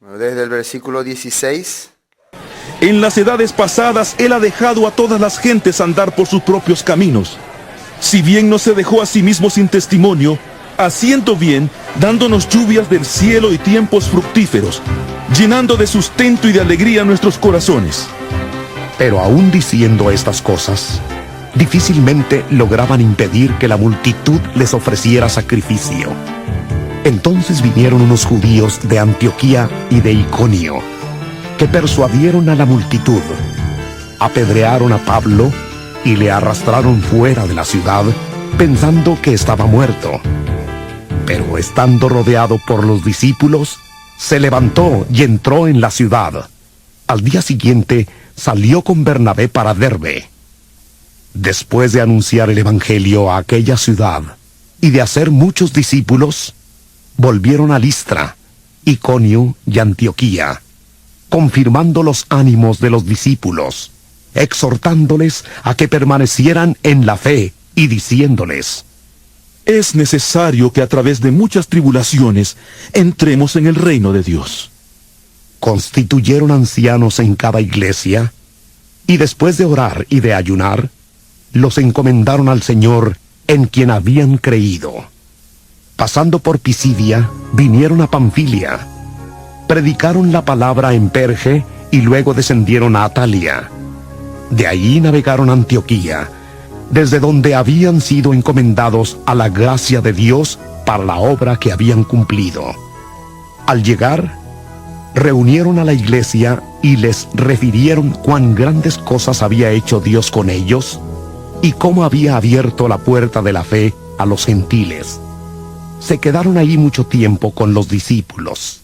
Desde el versículo 16. En las edades pasadas Él ha dejado a todas las gentes andar por sus propios caminos. Si bien no se dejó a sí mismo sin testimonio, haciendo bien, dándonos lluvias del cielo y tiempos fructíferos, llenando de sustento y de alegría nuestros corazones. Pero aún diciendo estas cosas, difícilmente lograban impedir que la multitud les ofreciera sacrificio. Entonces vinieron unos judíos de Antioquía y de Iconio, que persuadieron a la multitud, apedrearon a Pablo y le arrastraron fuera de la ciudad, pensando que estaba muerto. Pero estando rodeado por los discípulos, se levantó y entró en la ciudad. Al día siguiente salió con Bernabé para Derbe. Después de anunciar el evangelio a aquella ciudad y de hacer muchos discípulos, volvieron a Listra, Iconio y Antioquía, confirmando los ánimos de los discípulos, exhortándoles a que permanecieran en la fe y diciéndoles: es necesario que a través de muchas tribulaciones entremos en el reino de Dios. Constituyeron ancianos en cada iglesia, y después de orar y de ayunar, los encomendaron al Señor en quien habían creído. Pasando por Pisidia, vinieron a Panfilia, predicaron la palabra en Perge y luego descendieron a Atalia. De allí navegaron a Antioquía, desde donde habían sido encomendados a la gracia de Dios para la obra que habían cumplido. Al llegar, reunieron a la iglesia y les refirieron cuán grandes cosas había hecho Dios con ellos y cómo había abierto la puerta de la fe a los gentiles. Se quedaron ahí mucho tiempo con los discípulos.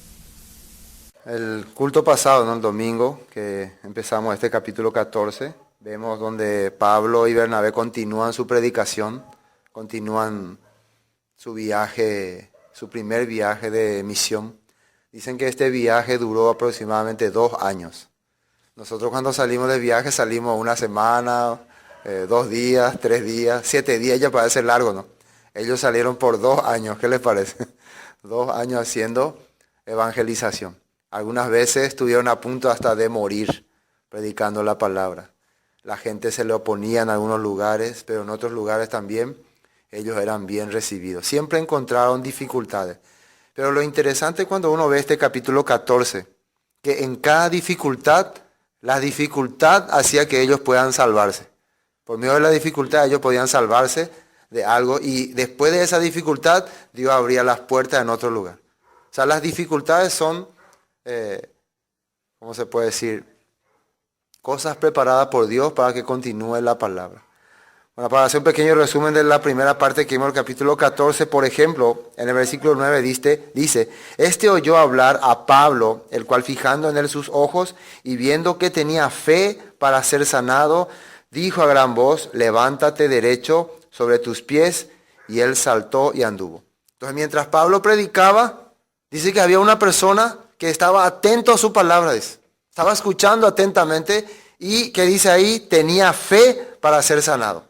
El culto pasado, ¿no? El domingo, que empezamos este capítulo 14, vemos donde Pablo y Bernabé continúan su predicación, continúan su viaje, su primer viaje de misión. Dicen que este viaje duró aproximadamente 2 años. Nosotros cuando salimos de viaje salimos una semana, 2 días, 3 días, 7 días, ya parece largo, ¿no? Ellos salieron por 2 años, ¿qué les parece? 2 años haciendo evangelización. Algunas veces estuvieron a punto hasta de morir predicando la palabra. La gente se le oponía en algunos lugares, pero en otros lugares también ellos eran bien recibidos. Siempre encontraron dificultades. Pero lo interesante cuando uno ve este capítulo 14, que en cada dificultad, la dificultad hacía que ellos puedan salvarse. Por medio de la dificultad ellos podían salvarse de algo y después de esa dificultad Dios abría las puertas en otro lugar. O sea, las dificultades son, ¿cómo se puede decir? Cosas preparadas por Dios para que continúe la palabra. Bueno, para hacer un pequeño resumen de la primera parte que vimos en el capítulo 14, por ejemplo, en el versículo 9 dice, este oyó hablar a Pablo, el cual fijando en él sus ojos y viendo que tenía fe para ser sanado, dijo a gran voz, levántate derecho sobre tus pies, y él saltó y anduvo. Entonces, mientras Pablo predicaba, dice que había una persona que estaba atento a su palabra, dice. Estaba escuchando atentamente y que dice ahí, tenía fe para ser sanado.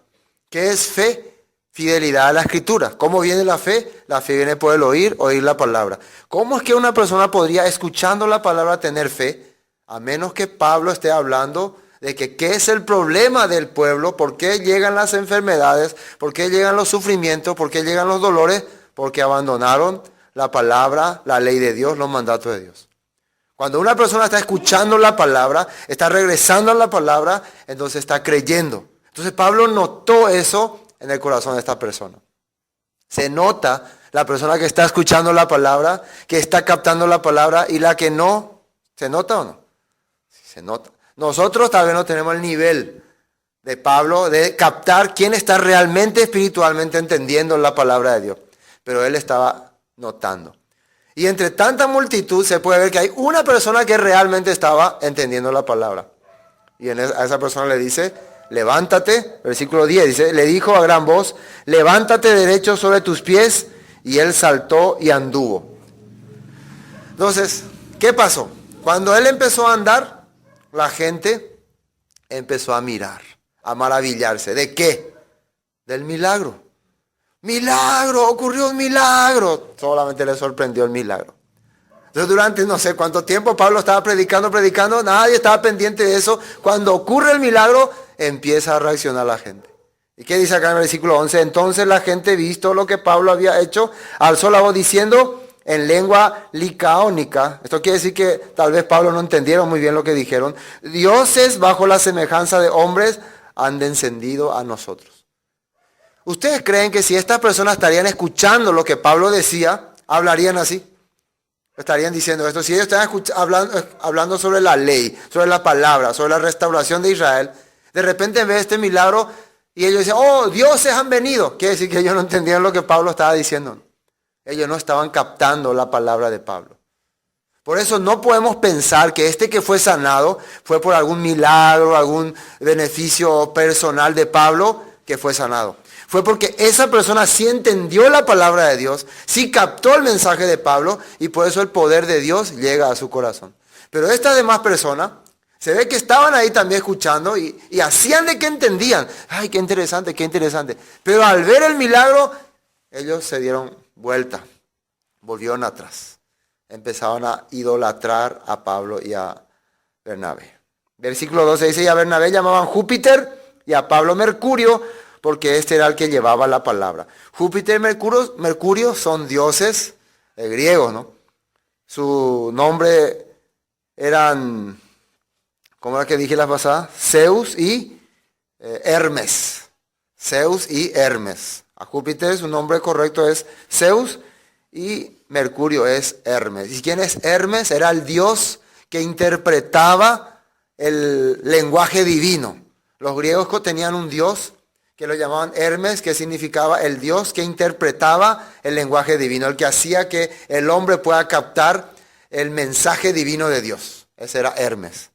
¿Qué es fe? Fidelidad a la escritura. ¿Cómo viene la fe? La fe viene por el oír la palabra. ¿Cómo es que una persona podría, escuchando la palabra, tener fe? A menos que Pablo esté hablando de que qué es el problema del pueblo, por qué llegan las enfermedades, por qué llegan los sufrimientos, por qué llegan los dolores, porque abandonaron la palabra, la ley de Dios, los mandatos de Dios. Cuando una persona está escuchando la palabra, está regresando a la palabra, entonces está creyendo. Entonces Pablo notó eso en el corazón de esta persona. Se nota la persona que está escuchando la palabra, que está captando la palabra y la que no. ¿Se nota o no? Sí, se nota. Nosotros tal vez no tenemos el nivel de Pablo de captar quién está realmente espiritualmente entendiendo la palabra de Dios. Pero él estaba notando. Y entre tanta multitud se puede ver que hay una persona que realmente estaba entendiendo la palabra. Y a esa persona le dice, levántate, versículo 10, dice, le dijo a gran voz, levántate derecho sobre tus pies, y él saltó y anduvo. Entonces, ¿qué pasó? Cuando él empezó a andar, la gente empezó a mirar, a maravillarse. ¿De qué? Del milagro. ¡Milagro! ¡Ocurrió un milagro! Solamente le sorprendió el milagro. Entonces durante no sé cuánto tiempo Pablo estaba predicando, nadie estaba pendiente de eso. Cuando ocurre el milagro, empieza a reaccionar la gente. ¿Y qué dice acá en el versículo 11? Entonces la gente, visto lo que Pablo había hecho, alzó la voz diciendo en lengua licaónica. Esto quiere decir que tal vez Pablo no entendieron muy bien lo que dijeron. Dioses bajo la semejanza de hombres han descendido a nosotros. ¿Ustedes creen que si estas personas estarían escuchando lo que Pablo decía, hablarían así? Estarían diciendo esto. Si ellos están hablando sobre la ley, sobre la palabra, sobre la restauración de Israel, de repente ve este milagro y ellos dicen, oh, dioses han venido. Quiere decir que ellos no entendían lo que Pablo estaba diciendo. Ellos no estaban captando la palabra de Pablo. Por eso no podemos pensar que este que fue sanado fue por algún milagro, algún beneficio personal de Pablo que fue sanado. Fue porque esa persona sí entendió la palabra de Dios, sí captó el mensaje de Pablo y por eso el poder de Dios llega a su corazón. Pero estas demás personas, se ve que estaban ahí también escuchando y hacían de que entendían. Ay, qué interesante, qué interesante. Pero al ver el milagro, ellos se dieron vuelta, volvieron atrás. Empezaron a idolatrar a Pablo y a Bernabé. Versículo 12 dice, y a Bernabé llamaban Júpiter y a Pablo Mercurio, porque este era el que llevaba la palabra. Júpiter y Mercurio son dioses griegos, ¿no? Su nombre eran, ¿cómo era que dije la pasada? Zeus y Hermes. Zeus y Hermes. A Júpiter su nombre correcto es Zeus y Mercurio es Hermes. ¿Y quién es Hermes? Era el dios que interpretaba el lenguaje divino. Los griegos tenían un dios que lo llamaban Hermes, que significaba el Dios que interpretaba el lenguaje divino, el que hacía que el hombre pueda captar el mensaje divino de Dios. Ese era Hermes.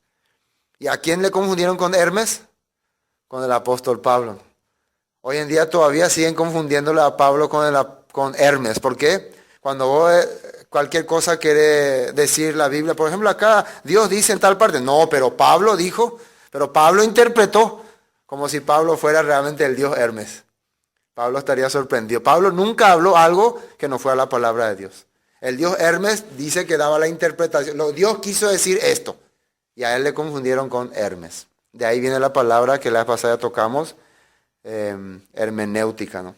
¿Y a quién le confundieron con Hermes? Con el apóstol Pablo. Hoy en día todavía siguen confundiéndole a Pablo con Hermes. ¿Por qué? Cuando vos, cualquier cosa quiere decir la Biblia, por ejemplo acá Dios dice en tal parte, no, pero Pablo dijo, pero Pablo interpretó. Como si Pablo fuera realmente el Dios Hermes. Pablo estaría sorprendido. Pablo nunca habló algo que no fuera la palabra de Dios. El Dios Hermes dice que daba la interpretación. Dios quiso decir esto. Y a él le confundieron con Hermes. De ahí viene la palabra que la vez pasada tocamos, hermenéutica, ¿no?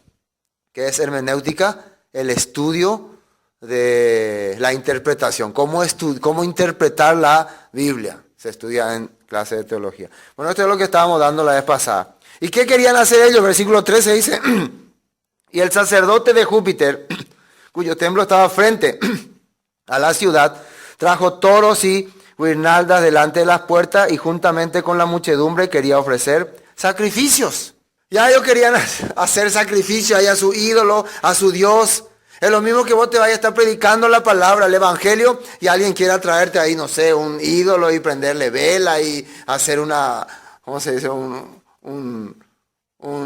¿Qué es hermenéutica? El estudio de la interpretación. Cómo interpretar la Biblia. Se estudia en clase de teología. Bueno, esto es lo que estábamos dando la vez pasada. ¿Y qué querían hacer ellos? Versículo 13 dice, y el sacerdote de Júpiter, cuyo templo estaba frente a la ciudad, trajo toros y guirnaldas delante de las puertas y juntamente con la muchedumbre quería ofrecer sacrificios. Ya ellos querían hacer sacrificio ahí a su ídolo, a su Dios. Es lo mismo que vos te vayas a estar predicando la palabra, el evangelio, y alguien quiera traerte ahí, no sé, un ídolo y prenderle vela y hacer una, ¿cómo se dice? Un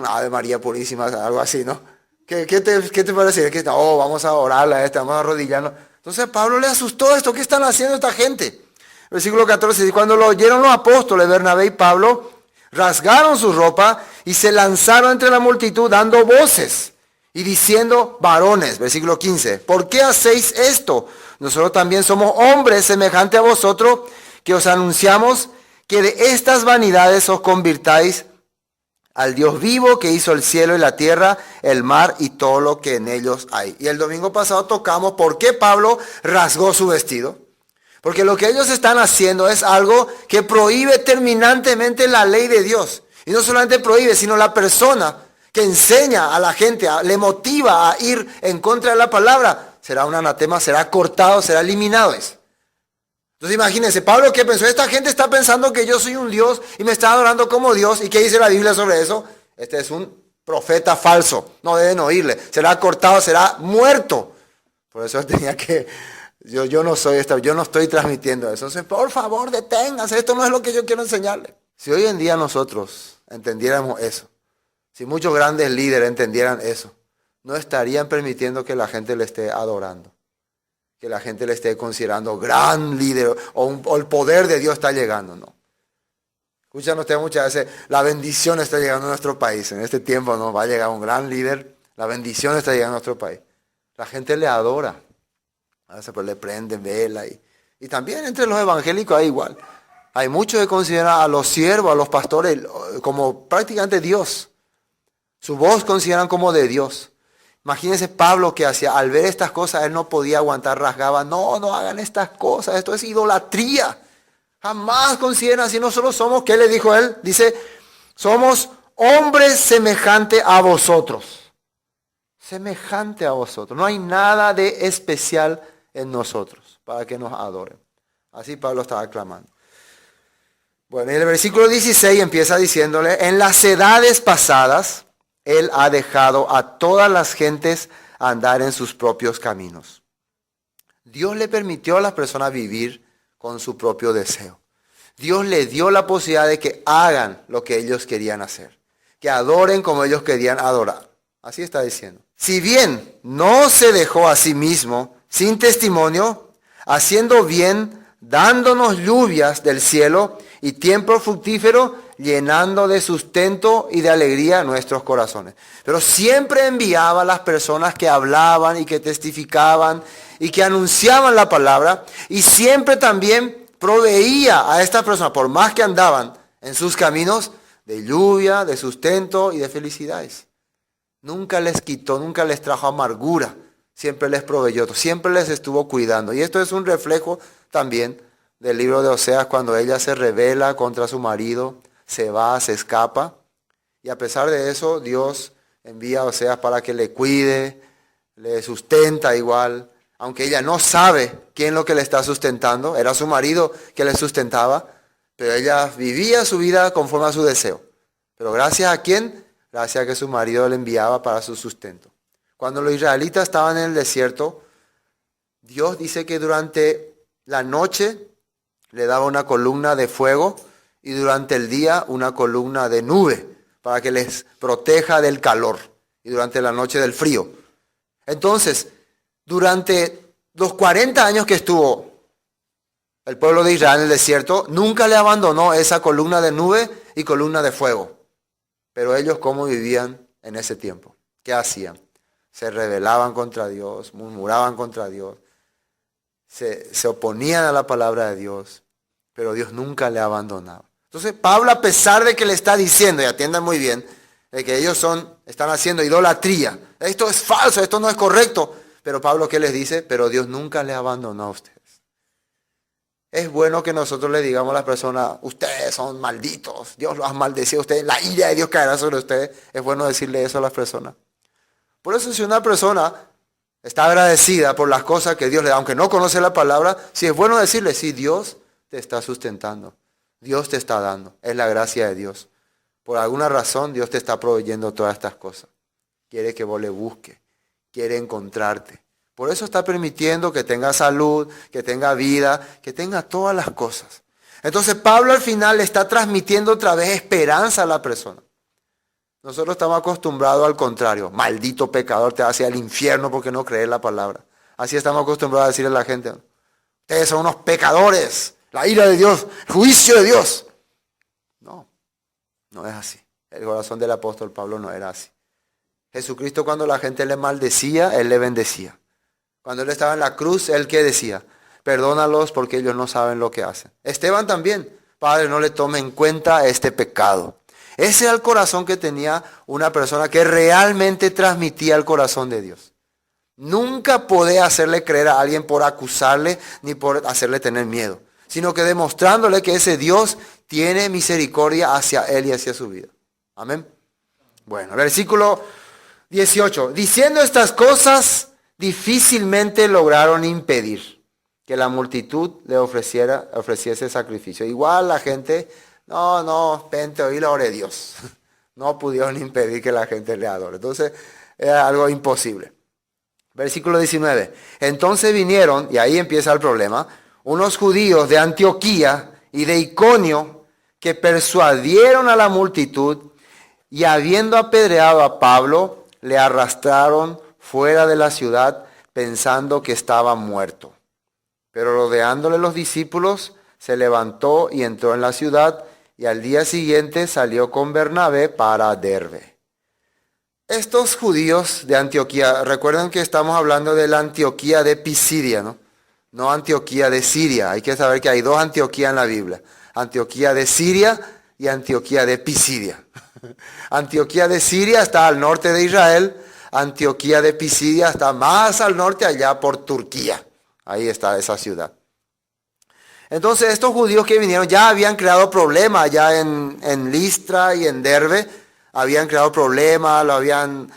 Ave María Purísima, algo así, ¿no? ¿Qué te parece? Que vamos a orarle a esta, vamos a arrodillarnos. Entonces a Pablo le asustó esto. ¿Qué están haciendo esta gente? Versículo 14 dice, cuando lo oyeron los apóstoles, Bernabé y Pablo, rasgaron su ropa y se lanzaron entre la multitud dando voces. Y diciendo, varones, versículo 15, ¿por qué hacéis esto? Nosotros también somos hombres semejantes a vosotros, que os anunciamos que de estas vanidades os convirtáis al Dios vivo que hizo el cielo y la tierra, el mar y todo lo que en ellos hay. Y el domingo pasado tocamos por qué Pablo rasgó su vestido. Porque lo que ellos están haciendo es algo que prohíbe terminantemente la ley de Dios. Y no solamente prohíbe, sino la persona que enseña a la gente, le motiva a ir en contra de la palabra, será un anatema, será cortado, será eliminado. Entonces imagínense, Pablo, ¿qué pensó? Esta gente está pensando que yo soy un Dios y me está adorando como Dios. ¿Y qué dice la Biblia sobre eso? Este es un profeta falso, no deben oírle. Será cortado, será muerto. Por eso tenía que, yo no estoy transmitiendo eso. Entonces, por favor, deténganse, esto no es lo que yo quiero enseñarle. Si hoy en día nosotros entendiéramos eso, si muchos grandes líderes entendieran eso, no estarían permitiendo que la gente le esté adorando, que la gente le esté considerando gran líder o el poder de Dios está llegando, no. Escuchan ustedes muchas veces, la bendición está llegando a nuestro país. En este tiempo no va a llegar un gran líder, la bendición está llegando a nuestro país. La gente le adora. A veces pues le prenden vela. Y también entre los evangélicos hay igual. Hay muchos que consideran a los siervos, a los pastores, como prácticamente Dios. Su voz consideran como de Dios. Imagínense Pablo que hacía, al ver estas cosas, él no podía aguantar, rasgaba. No, no hagan estas cosas, esto es idolatría. Jamás consideran así, nosotros somos, ¿qué le dijo él? Dice, somos hombres semejantes a vosotros. Semejante a vosotros. No hay nada de especial en nosotros para que nos adoren. Así Pablo estaba clamando. Bueno, en el versículo 16 empieza diciéndole, en las edades pasadas, Él ha dejado a todas las gentes andar en sus propios caminos. Dios le permitió a las personas vivir con su propio deseo. Dios le dio la posibilidad de que hagan lo que ellos querían hacer. Que adoren como ellos querían adorar. Así está diciendo. Si bien no se dejó a sí mismo sin testimonio, haciendo bien, dándonos lluvias del cielo y tiempo fructífero, llenando de sustento y de alegría nuestros corazones. Pero siempre enviaba a las personas que hablaban y que testificaban y que anunciaban la palabra, y siempre también proveía a estas personas, por más que andaban en sus caminos, de lluvia, de sustento y de felicidades. Nunca les quitó, nunca les trajo amargura, siempre les proveyó, siempre les estuvo cuidando. Y esto es un reflejo también del libro de Oseas, cuando ella se rebela contra su marido, se va, se escapa, y a pesar de eso Dios envía a Oseas para que le cuide, le sustenta igual, aunque ella no sabe quién es lo que le está sustentando, era su marido que le sustentaba, pero ella vivía su vida conforme a su deseo. Pero gracias a quién? Gracias a que su marido le enviaba para su sustento. Cuando los israelitas estaban en el desierto, Dios dice que durante la noche le daba una columna de fuego y durante el día una columna de nube para que les proteja del calor y durante la noche del frío. Entonces, durante los 40 años que estuvo el pueblo de Israel en el desierto, nunca le abandonó esa columna de nube y columna de fuego. Pero ellos, ¿cómo vivían en ese tiempo? ¿Qué hacían? Se rebelaban contra Dios, murmuraban contra Dios, se oponían a la palabra de Dios, pero Dios nunca le abandonaba. Entonces Pablo, a pesar de que le está diciendo, y atiendan muy bien, de que ellos están haciendo idolatría, esto es falso, esto no es correcto, pero Pablo, ¿qué les dice? Pero Dios nunca le abandonó a ustedes. Es bueno que nosotros le digamos a las personas, ustedes son malditos, Dios los ha maldecido a ustedes, la ira de Dios caerá sobre ustedes. Es bueno decirle eso a las personas. Por eso, si una persona está agradecida por las cosas que Dios le da, aunque no conoce la palabra, sí es bueno decirle, sí, Dios te está sustentando, Dios te está dando, es la gracia de Dios. Por alguna razón Dios te está proveyendo todas estas cosas. Quiere que vos le busques, quiere encontrarte. Por eso está permitiendo que tenga salud, que tenga vida, que tenga todas las cosas. Entonces Pablo al final le está transmitiendo otra vez esperanza a la persona. Nosotros estamos acostumbrados al contrario. Maldito pecador, te hace al infierno porque no crees la palabra. Así estamos acostumbrados a decirle a la gente, ustedes son unos pecadores, la ira de Dios, el juicio de Dios. No, no es así. El corazón del apóstol Pablo no era así. Jesucristo, cuando la gente le maldecía, Él le bendecía. Cuando Él estaba en la cruz, Él ¿qué decía? Perdónalos porque ellos no saben lo que hacen. Esteban también, Padre, no le tome en cuenta este pecado. Ese era el corazón que tenía una persona que realmente transmitía el corazón de Dios. Nunca podía hacerle creer a alguien por acusarle ni por hacerle tener miedo, sino que demostrándole que ese Dios tiene misericordia hacia él y hacia su vida. Amén. Bueno, versículo 18. Diciendo estas cosas, difícilmente lograron impedir que la multitud le ofreciese sacrificio. Igual la gente, no, vente, oí la hora de Dios. No pudieron impedir que la gente le adore. Entonces, era algo imposible. Versículo 19. Entonces vinieron, y ahí empieza el problema, unos judíos de Antioquía y de Iconio que persuadieron a la multitud y habiendo apedreado a Pablo, le arrastraron fuera de la ciudad pensando que estaba muerto. Pero rodeándole los discípulos, se levantó y entró en la ciudad y al día siguiente salió con Bernabé para Derbe. Estos judíos de Antioquía, recuerden que estamos hablando de la Antioquía de Pisidia, ¿no? No Antioquía de Siria. Hay que saber que hay dos Antioquías en la Biblia. Antioquía de Siria y Antioquía de Pisidia. Antioquía de Siria está al norte de Israel. Antioquía de Pisidia está más al norte, allá por Turquía. Ahí está esa ciudad. Entonces estos judíos que vinieron ya habían creado problemas allá en Listra y en Derbe. Habían creado problemas, lo habían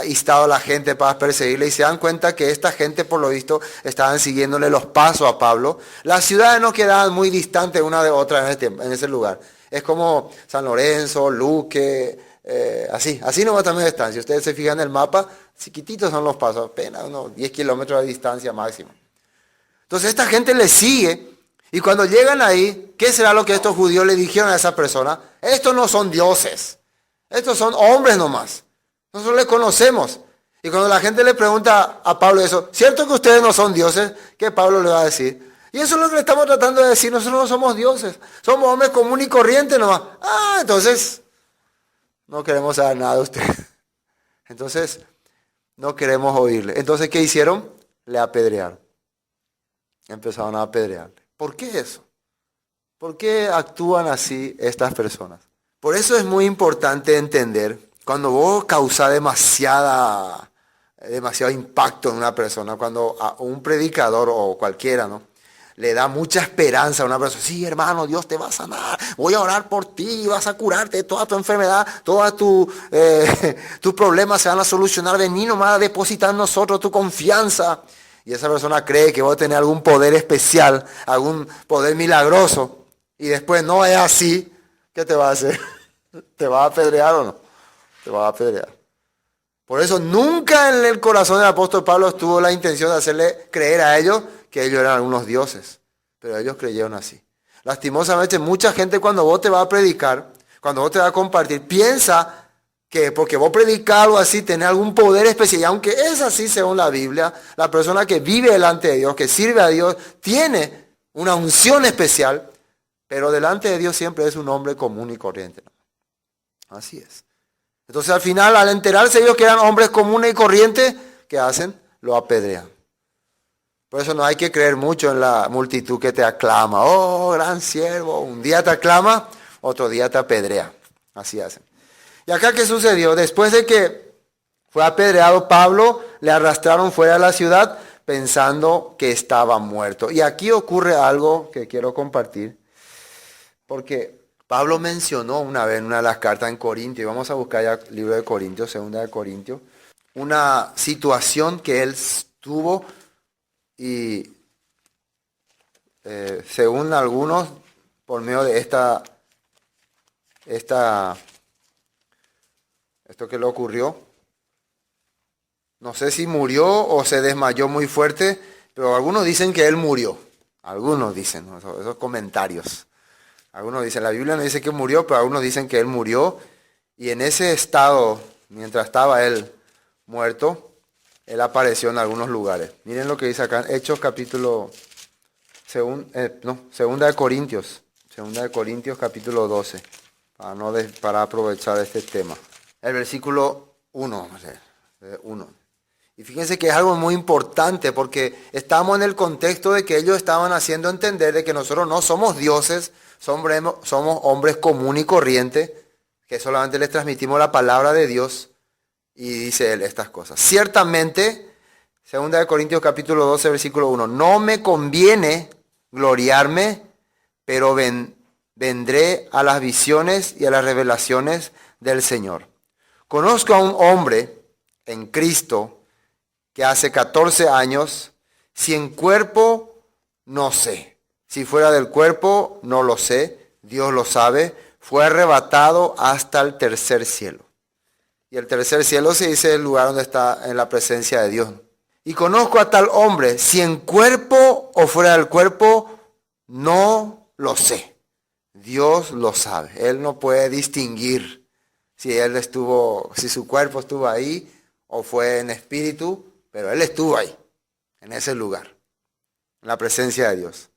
instado a la gente para perseguirle, y se dan cuenta que esta gente, por lo visto, estaban siguiéndole los pasos a Pablo. Las ciudades no quedaban muy distantes una de otra en ese lugar. Es como San Lorenzo, Luque, así nomás también están. Si ustedes se fijan en el mapa, chiquititos son los pasos, apenas unos 10 kilómetros de distancia máximo. Entonces esta gente le sigue, y cuando llegan ahí, ¿qué será lo que estos judíos le dijeron a esa persona? Estos no son dioses. Estos son hombres nomás. Nosotros les conocemos. Y cuando la gente le pregunta a Pablo eso, ¿cierto que ustedes no son dioses? ¿Qué Pablo le va a decir? Y eso es lo que le estamos tratando de decir. Nosotros no somos dioses. Somos hombres comunes y corrientes nomás. Entonces, no queremos saber nada de ustedes. Entonces, no queremos oírle. Entonces, ¿qué hicieron? Le apedrearon. Empezaron a apedrearle. ¿Por qué eso? ¿Por qué actúan así estas personas? Por eso es muy importante entender, cuando vos causás demasiado impacto en una persona, cuando a un predicador o cualquiera, ¿no?, le da mucha esperanza a una persona. Sí, hermano, Dios te va a sanar, voy a orar por ti, vas a curarte de toda tu enfermedad, todos tus problemas se van a solucionar, vení nomás a depositar en nosotros tu confianza. Y esa persona cree que va a tener algún poder especial, algún poder milagroso, y después no es así. ¿Qué te va a hacer? ¿Te va a apedrear o no? Te va a apedrear. Por eso nunca en el corazón del apóstol Pablo estuvo la intención de hacerle creer a ellos que ellos eran algunos dioses. Pero ellos creyeron así. Lastimosamente mucha gente, cuando vos te vas a predicar, cuando vos te vas a compartir, piensa que porque vos predicas algo así, tenés algún poder especial. Y aunque es así según la Biblia, la persona que vive delante de Dios, que sirve a Dios, tiene una unción especial. Pero delante de Dios siempre es un hombre común y corriente. Así es. Entonces al final, al enterarse ellos que eran hombres comunes y corrientes, ¿qué hacen? Lo apedrean. Por eso no hay que creer mucho en la multitud que te aclama. Oh, gran siervo. Un día te aclama, otro día te apedrea. Así hacen. ¿Y acá qué sucedió? Después de que fue apedreado Pablo, le arrastraron fuera de la ciudad pensando que estaba muerto. Y aquí ocurre algo que quiero compartir. Porque Pablo mencionó una vez en una de las cartas en Corintios, y vamos a buscar ya el libro de Corintios, segunda de Corintios, una situación que él tuvo y según algunos, por medio de esto que le ocurrió, no sé si murió o se desmayó muy fuerte, pero algunos dicen que él murió. Algunos dicen, ¿no?, esos comentarios. Algunos dicen, la Biblia no dice que murió, pero algunos dicen que él murió. Y en ese estado, mientras estaba él muerto, él apareció en algunos lugares. Miren lo que dice acá, Hechos capítulo, segunda de Corintios capítulo 12, para aprovechar este tema. El versículo 1, 1. Y fíjense que es algo muy importante, porque estamos en el contexto de que ellos estaban haciendo entender de que nosotros no somos dioses, somos hombres comunes y corrientes, que solamente les transmitimos la palabra de Dios. Y dice él estas cosas. Ciertamente, 2 Corintios capítulo 12, versículo 1, no me conviene gloriarme, pero vendré a las visiones y a las revelaciones del Señor. Conozco a un hombre en Cristo que hace 14 años, si en cuerpo, no sé. Si fuera del cuerpo, no lo sé. Dios lo sabe. Fue arrebatado hasta el tercer cielo. Y el tercer cielo se dice el lugar donde está en la presencia de Dios. Y conozco a tal hombre, si en cuerpo o fuera del cuerpo, no lo sé. Dios lo sabe. Él no puede distinguir si su cuerpo estuvo ahí o fue en espíritu, pero él estuvo ahí, en ese lugar, en la presencia de Dios.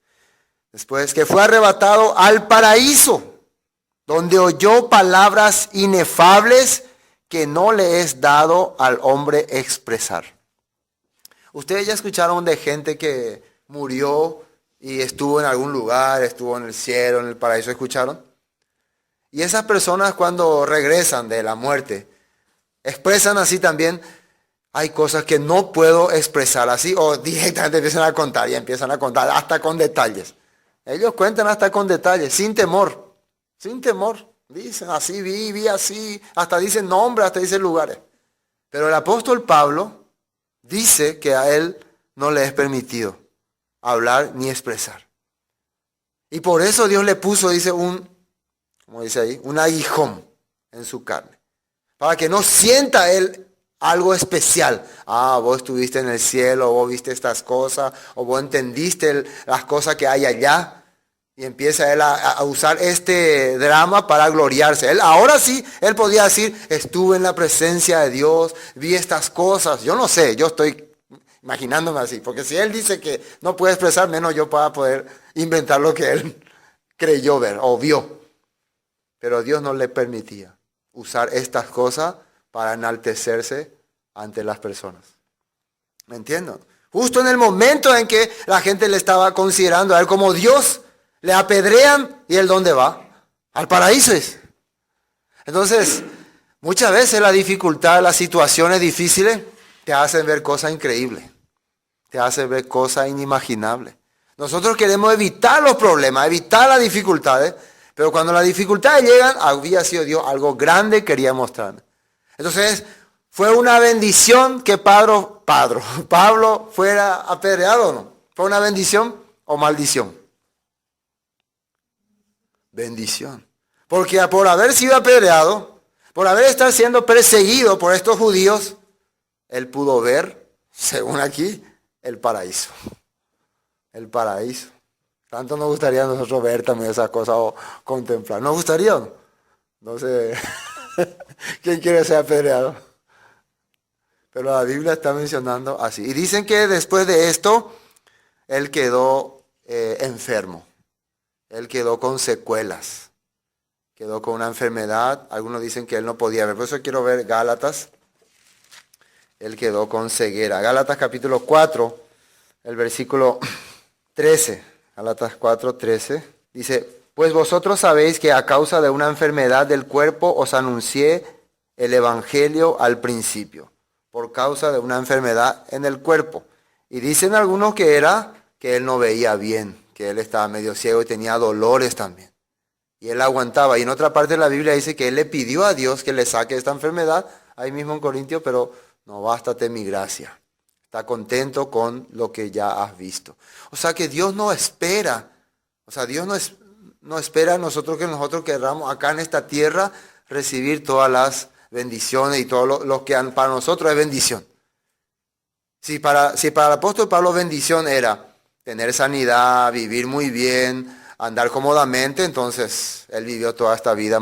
Después que fue arrebatado al paraíso, donde oyó palabras inefables que no le es dado al hombre expresar. Ustedes ya escucharon de gente que murió y estuvo en algún lugar, estuvo en el cielo, en el paraíso, ¿escucharon? Y esas personas cuando regresan de la muerte, expresan así también, hay cosas que no puedo expresar así, o directamente empiezan a contar y empiezan a contar hasta con detalles. Ellos cuentan hasta con detalles, sin temor, sin temor. Dicen así, vi así, hasta dicen nombres, hasta dicen lugares. Pero el apóstol Pablo dice que a él no le es permitido hablar ni expresar. Y por eso Dios le puso, dice, como dice ahí, un aguijón en su carne. Para que no sienta él algo especial. Ah, vos estuviste en el cielo, vos viste estas cosas, o vos entendiste las cosas que hay allá. Y empieza él a usar este drama para gloriarse. Ahora sí, él podía decir, estuve en la presencia de Dios, vi estas cosas. Yo no sé, yo estoy imaginándome así. Porque si él dice que no puede expresar, menos yo para poder inventar lo que él creyó ver o vio. Pero Dios no le permitía usar estas cosas para enaltecerse ante las personas. ¿Me entienden? Justo en el momento en que la gente le estaba considerando a él como Dios, le apedrean y él ¿dónde va? Al paraíso. Entonces, muchas veces la dificultad, las situaciones difíciles te hacen ver cosas increíbles. Te hacen ver cosas inimaginables. Nosotros queremos evitar los problemas, evitar las dificultades, pero cuando las dificultades llegan, había sido Dios algo grande quería mostrarme. Entonces, fue una bendición que Pablo fuera apedreado, ¿no? ¿Fue una bendición o maldición? Bendición. Porque por haber sido apedreado, por haber estado siendo perseguido por estos judíos, él pudo ver, según aquí, el paraíso. El paraíso. Tanto nos gustaría a nosotros ver también esas cosas o contemplar. ¿Nos gustaría o no? No sé. ¿Quién quiere ser apedreado? Pero la Biblia está mencionando así. Y dicen que después de esto, él quedó enfermo. Él quedó con secuelas. Quedó con una enfermedad. Algunos dicen que él no podía ver. Por eso quiero ver Gálatas. Él quedó con ceguera. Gálatas capítulo 4, el versículo 13. Gálatas 4, 13. Dice, pues vosotros sabéis que a causa de una enfermedad del cuerpo os anuncié el evangelio al principio. Por causa de una enfermedad en el cuerpo. Y dicen algunos que era que él no veía bien, que él estaba medio ciego y tenía dolores también. Y él aguantaba. Y en otra parte de la Biblia dice que él le pidió a Dios que le saque esta enfermedad, ahí mismo en Corintios, pero no, bástate mi gracia. Está contento con lo que ya has visto. O sea que Dios no espera. O sea, Dios no espera a nosotros que nosotros queramos acá en esta tierra recibir todas las bendiciones y todo lo que para nosotros es bendición. Si para el apóstol Pablo bendición era tener sanidad, vivir muy bien, andar cómodamente, entonces él vivió toda esta vida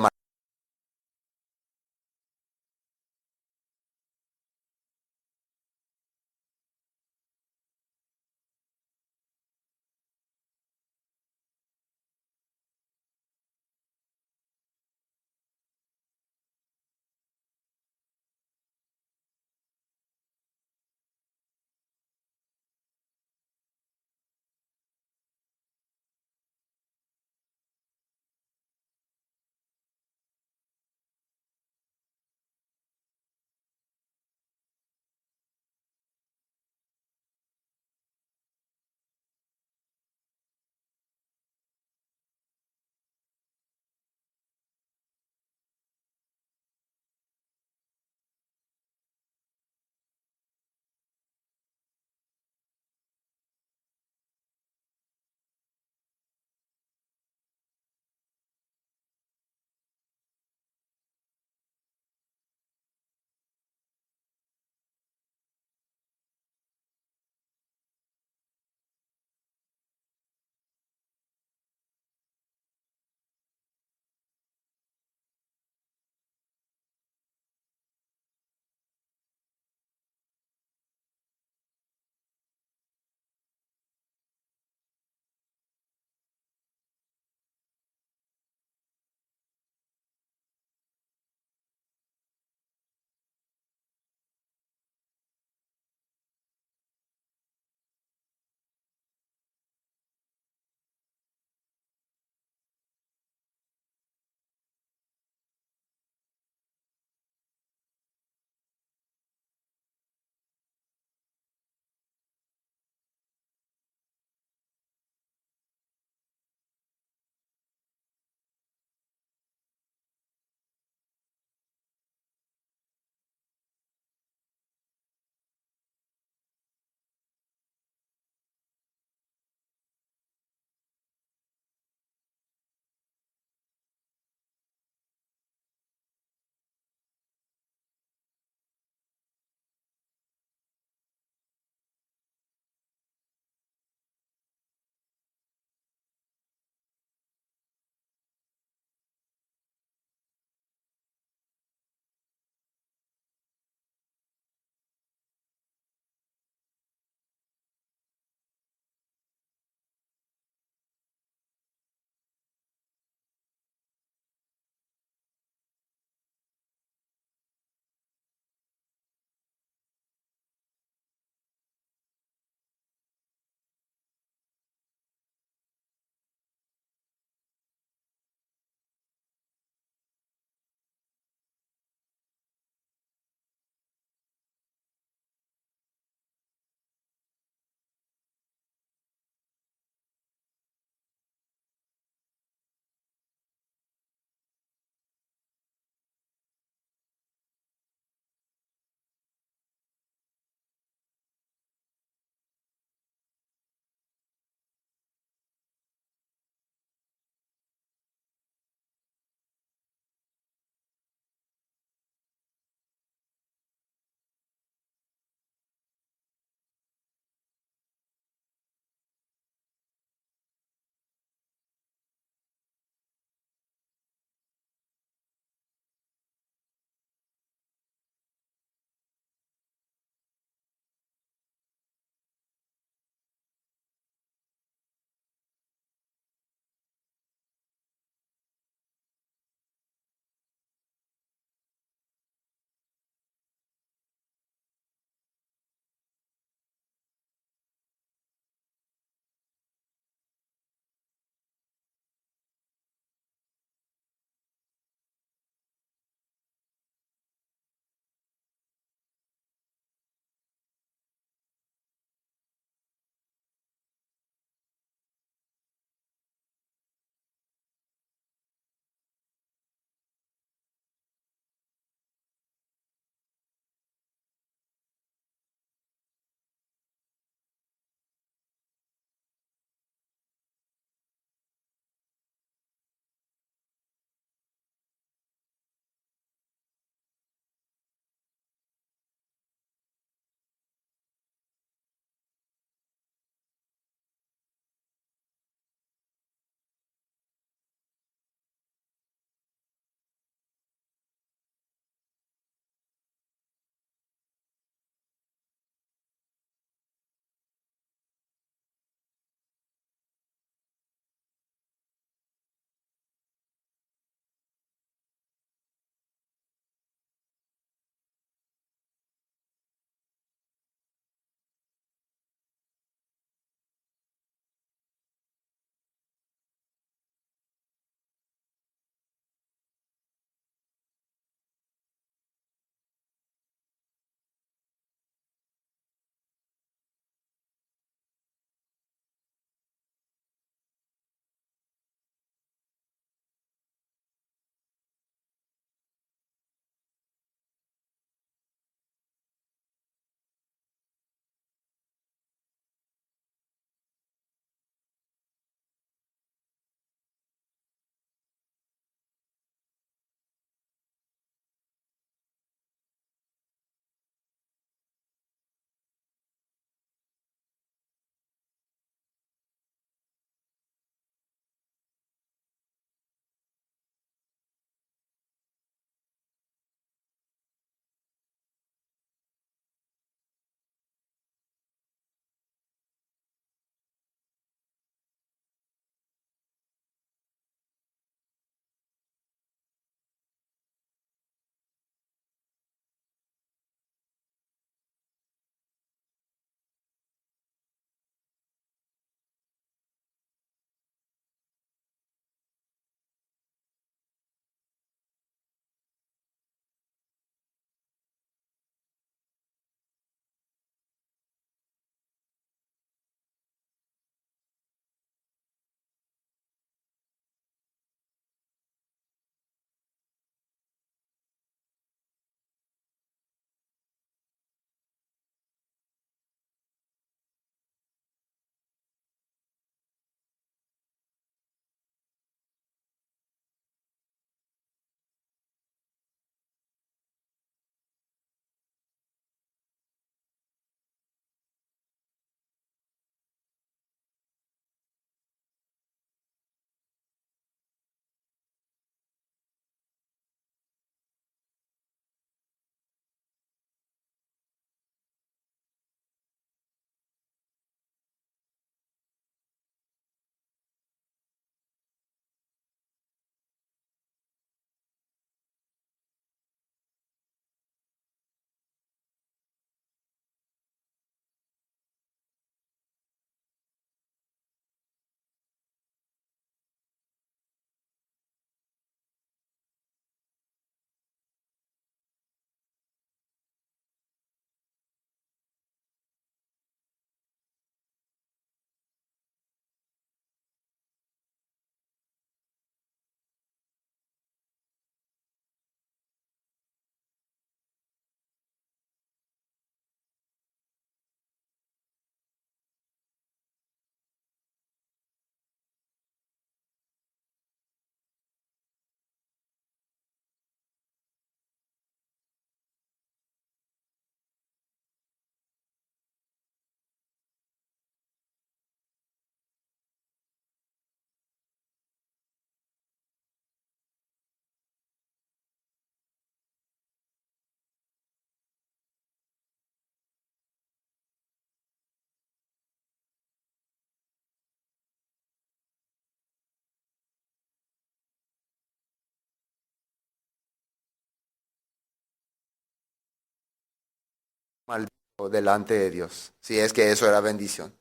maldito delante de Dios, si es que eso era bendición.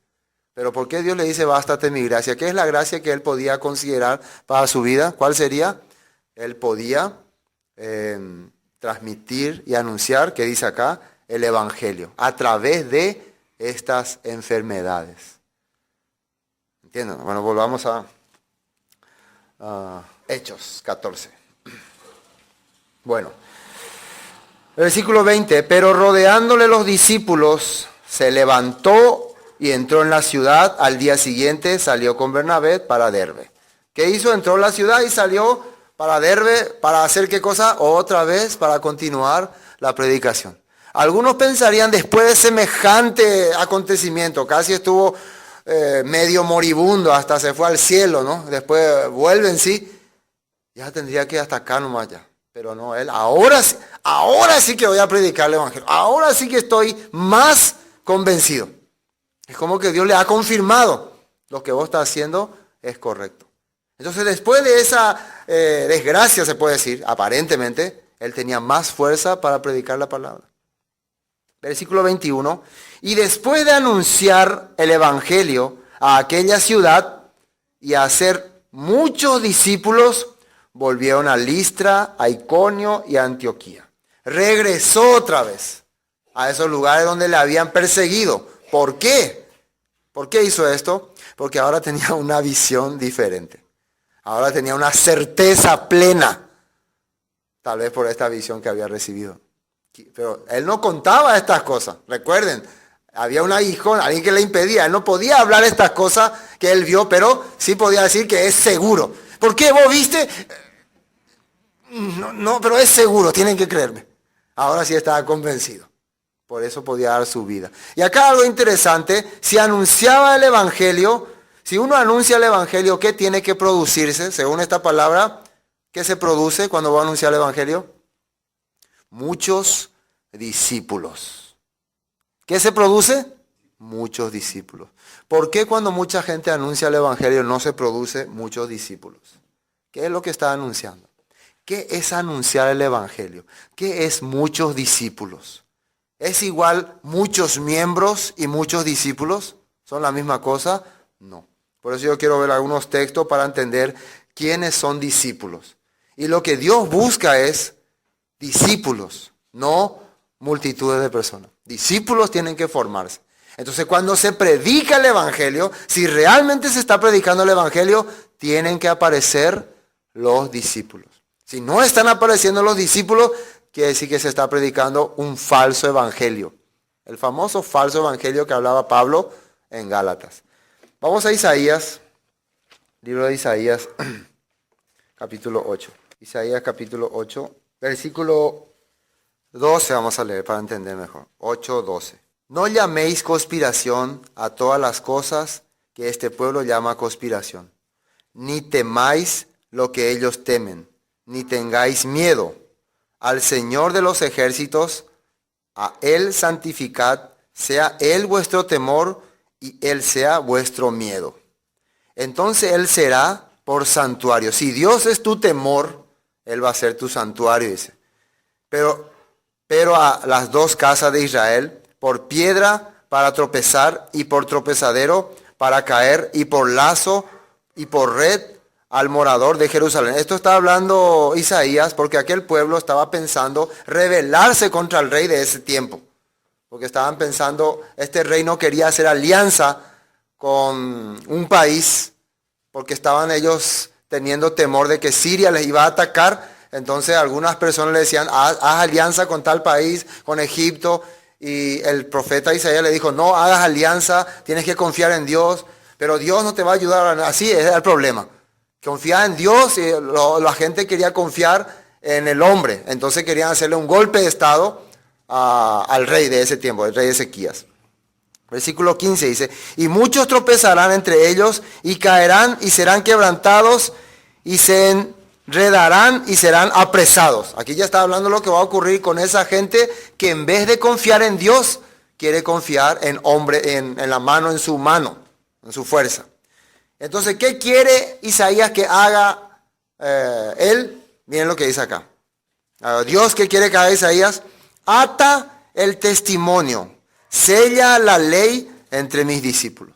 Pero ¿por qué Dios le dice, bástate mi gracia? ¿Qué es la gracia que él podía considerar para su vida? ¿Cuál sería? Él podía transmitir y anunciar, ¿qué dice acá? El evangelio, a través de estas enfermedades. ¿Entienden? Bueno, volvamos a Hechos 14. Bueno, versículo 20, pero rodeándole los discípulos, se levantó y entró en la ciudad. Al día siguiente salió con Bernabé para Derbe. ¿Qué hizo? Entró en la ciudad y salió para Derbe. ¿Para hacer qué cosa? Otra vez para continuar la predicación. Algunos pensarían, después de semejante acontecimiento, casi estuvo medio moribundo, hasta se fue al cielo, ¿no? Después vuelve en sí, ya tendría que ir hasta acá nomás ya. Pero no, él ahora sí que voy a predicar el evangelio. Ahora sí que estoy más convencido. Es como que Dios le ha confirmado lo que vos estás haciendo es correcto. Entonces, después de esa desgracia, se puede decir, aparentemente, él tenía más fuerza para predicar la palabra. Versículo 21. Y después de anunciar el evangelio a aquella ciudad y a hacer muchos discípulos, volvieron a Listra, a Iconio y a Antioquía. Regresó otra vez a esos lugares donde le habían perseguido. ¿Por qué? ¿Por qué hizo esto? Porque ahora tenía una visión diferente. Ahora tenía una certeza plena. Tal vez por esta visión que había recibido. Pero él no contaba estas cosas. Recuerden, había un aguijón, alguien que le impedía. Él no podía hablar estas cosas que él vio, pero sí podía decir que es seguro. ¿Por qué? ¿Vos viste? No, pero es seguro, tienen que creerme. Ahora sí estaba convencido. Por eso podía dar su vida. Y acá algo interesante, si anunciaba el evangelio, si uno anuncia el evangelio, ¿qué tiene que producirse? Según esta palabra, ¿qué se produce cuando va a anunciar el evangelio? Muchos discípulos. ¿Qué se produce? Muchos discípulos. ¿Por qué cuando mucha gente anuncia el evangelio no se produce muchos discípulos? ¿Qué es lo que está anunciando? ¿Qué es anunciar el evangelio? ¿Qué es muchos discípulos? ¿Es igual muchos miembros y muchos discípulos? ¿Son la misma cosa? No. Por eso yo quiero ver algunos textos para entender quiénes son discípulos. Y lo que Dios busca es discípulos, no multitudes de personas. Discípulos tienen que formarse. Entonces, cuando se predica el evangelio, si realmente se está predicando el evangelio, tienen que aparecer los discípulos. Si no están apareciendo los discípulos, quiere decir que se está predicando un falso evangelio. El famoso falso evangelio que hablaba Pablo en Gálatas. Vamos a Isaías, libro de Isaías, capítulo 8. Isaías capítulo 8, versículo 12 vamos a leer para entender mejor. 8:12. No llaméis conspiración a todas las cosas que este pueblo llama conspiración. Ni temáis lo que ellos temen, ni tengáis miedo. Al Señor de los ejércitos, a Él santificad, sea Él vuestro temor y Él sea vuestro miedo. Entonces Él será por santuario. Si Dios es tu temor, Él va a ser tu santuario, dice. Pero a las dos casas de Israel, por piedra para tropezar y por tropezadero para caer y por lazo y por red al morador de Jerusalén. Esto está hablando Isaías porque aquel pueblo estaba pensando rebelarse contra el rey de ese tiempo. Porque estaban pensando, este rey no quería hacer alianza con un país porque estaban ellos teniendo temor de que Siria les iba a atacar. Entonces algunas personas le decían, haz alianza con tal país, con Egipto. Y el profeta Isaías le dijo, no hagas alianza, tienes que confiar en Dios. Pero Dios no te va a ayudar. Así es el problema. Confiaba en Dios y la gente quería confiar en el hombre. Entonces querían hacerle un golpe de estado al rey de ese tiempo, el rey Ezequías. Versículo 15 dice, y muchos tropezarán entre ellos y caerán y serán quebrantados y se enredarán y serán apresados. Aquí ya está hablando lo que va a ocurrir con esa gente que en vez de confiar en Dios, quiere confiar en hombre, en la mano, en su fuerza. Entonces, ¿qué quiere Isaías que haga él? Miren lo que dice acá. Dios, ¿qué quiere que haga Isaías? Ata el testimonio, sella la ley entre mis discípulos.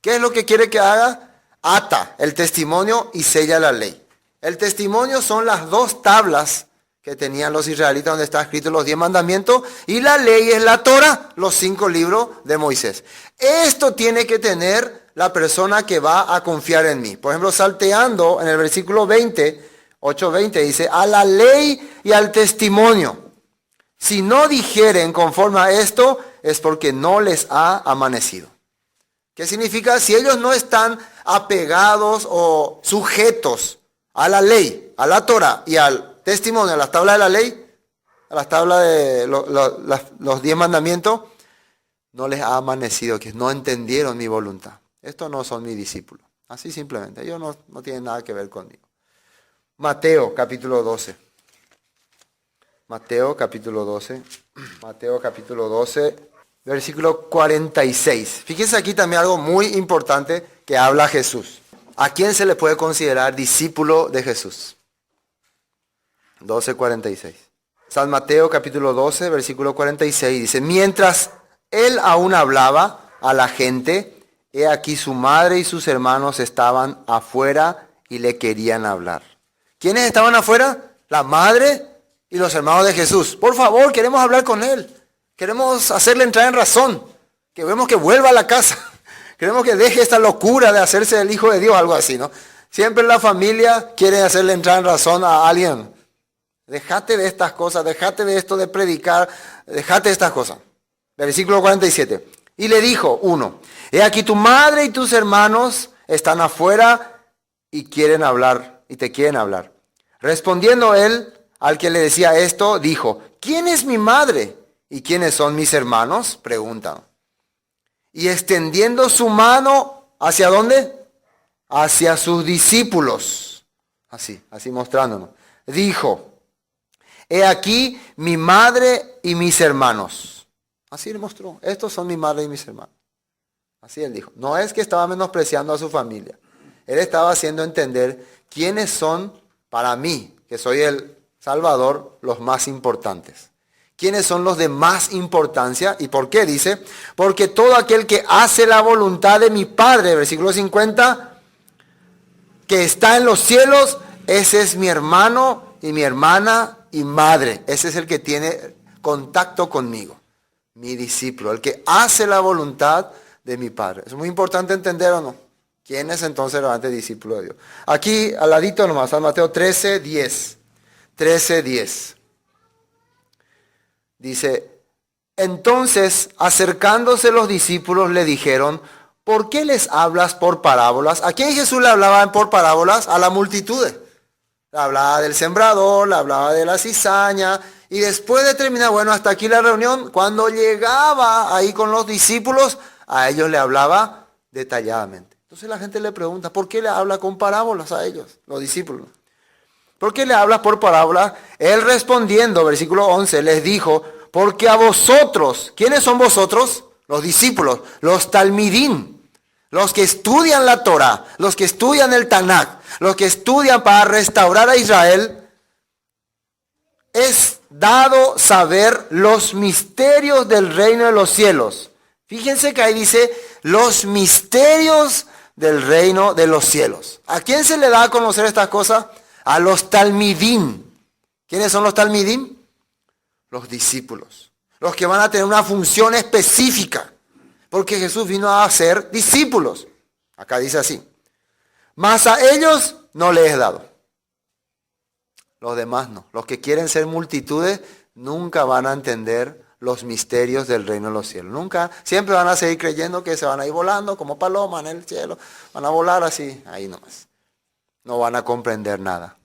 ¿Qué es lo que quiere que haga? Ata el testimonio y sella la ley. El testimonio son las 2 tablas que tenían los israelitas donde está escrito los 10 mandamientos, y la ley es la Torah, los 5 libros de Moisés. Esto tiene que tener la persona que va a confiar en mí. Por ejemplo, salteando en el versículo 20, 8:20 dice, a la ley y al testimonio. Si no dijeren conforme a esto, es porque no les ha amanecido. ¿Qué significa? Si ellos no están apegados o sujetos a la ley, a la Torah y al testimonio, a las tablas de la ley, a las tablas de los 10 mandamientos, no les ha amanecido, que no entendieron mi voluntad. Estos no son mis discípulos. Así simplemente, ellos no tienen nada que ver conmigo. Mateo capítulo 12. Mateo capítulo 12. Mateo capítulo 12, versículo 46. Fíjense aquí también algo muy importante que habla Jesús. ¿A quién se le puede considerar discípulo de Jesús? 12:46. San Mateo capítulo 12, versículo 46 dice, mientras él aún hablaba a la gente, he aquí su madre y sus hermanos estaban afuera y le querían hablar. ¿Quiénes estaban afuera? La madre y los hermanos de Jesús. Por favor, queremos hablar con él. Queremos hacerle entrar en razón. Queremos que vuelva a la casa. Queremos que deje esta locura de hacerse el hijo de Dios, algo así, ¿no? Siempre la familia quiere hacerle entrar en razón a alguien. Déjate de estas cosas, déjate de esto de predicar, déjate de estas cosas. Versículo 47. Y le dijo uno, he aquí tu madre y tus hermanos están afuera y quieren hablar, y te quieren hablar. Respondiendo él al que le decía esto, dijo, ¿quién es mi madre y quiénes son mis hermanos? Pregunta. Y extendiendo su mano, ¿hacia dónde? Hacia sus discípulos. Así mostrándonos. Dijo, he aquí mi madre y mis hermanos. Así le mostró. Estos son mi madre y mis hermanos. Así él dijo. No es que estaba menospreciando a su familia. Él estaba haciendo entender quiénes son para mí, que soy el Salvador, los más importantes. ¿Quiénes son los de más importancia? ¿Y por qué? Dice, porque todo aquel que hace la voluntad de mi Padre, versículo 50, que está en los cielos, ese es mi hermano y mi hermana y madre. Ese es el que tiene contacto conmigo, mi discípulo, el que hace la voluntad de mi Padre. Es muy importante entender, ¿o no? ¿Quién es entonces realmente discípulo de Dios? Aquí al ladito nomás, San Mateo 13:10. 13:10. Dice, entonces acercándose los discípulos le dijeron, ¿por qué les hablas por parábolas? ¿A quién Jesús le hablaba por parábolas? A la multitud. Le hablaba del sembrador, le hablaba de la cizaña, y después de terminar, bueno, hasta aquí la reunión, cuando llegaba ahí con los discípulos, a ellos le hablaba detalladamente. Entonces la gente le pregunta, ¿por qué le habla con parábolas a ellos, los discípulos? ¿Por qué le hablas por parábolas? Él respondiendo, versículo 11, les dijo, porque a vosotros, ¿quiénes son vosotros? Los discípulos, los talmidín, los que estudian la Torah, los que estudian el Tanakh, los que estudian para restaurar a Israel, es dado saber los misterios del reino de los cielos. Fíjense que ahí dice, los misterios del reino de los cielos. ¿A quién se le da a conocer estas cosas? A los talmidín. ¿Quiénes son los talmidín? Los discípulos. Los que van a tener una función específica. Porque Jesús vino a hacer discípulos. Acá dice así. Mas a ellos no les he dado. Los demás no. Los que quieren ser multitudes nunca van a entender los misterios del reino de los cielos. Nunca. Siempre van a seguir creyendo que se van a ir volando como palomas en el cielo. Van a volar así. Ahí nomás. No van a comprender nada.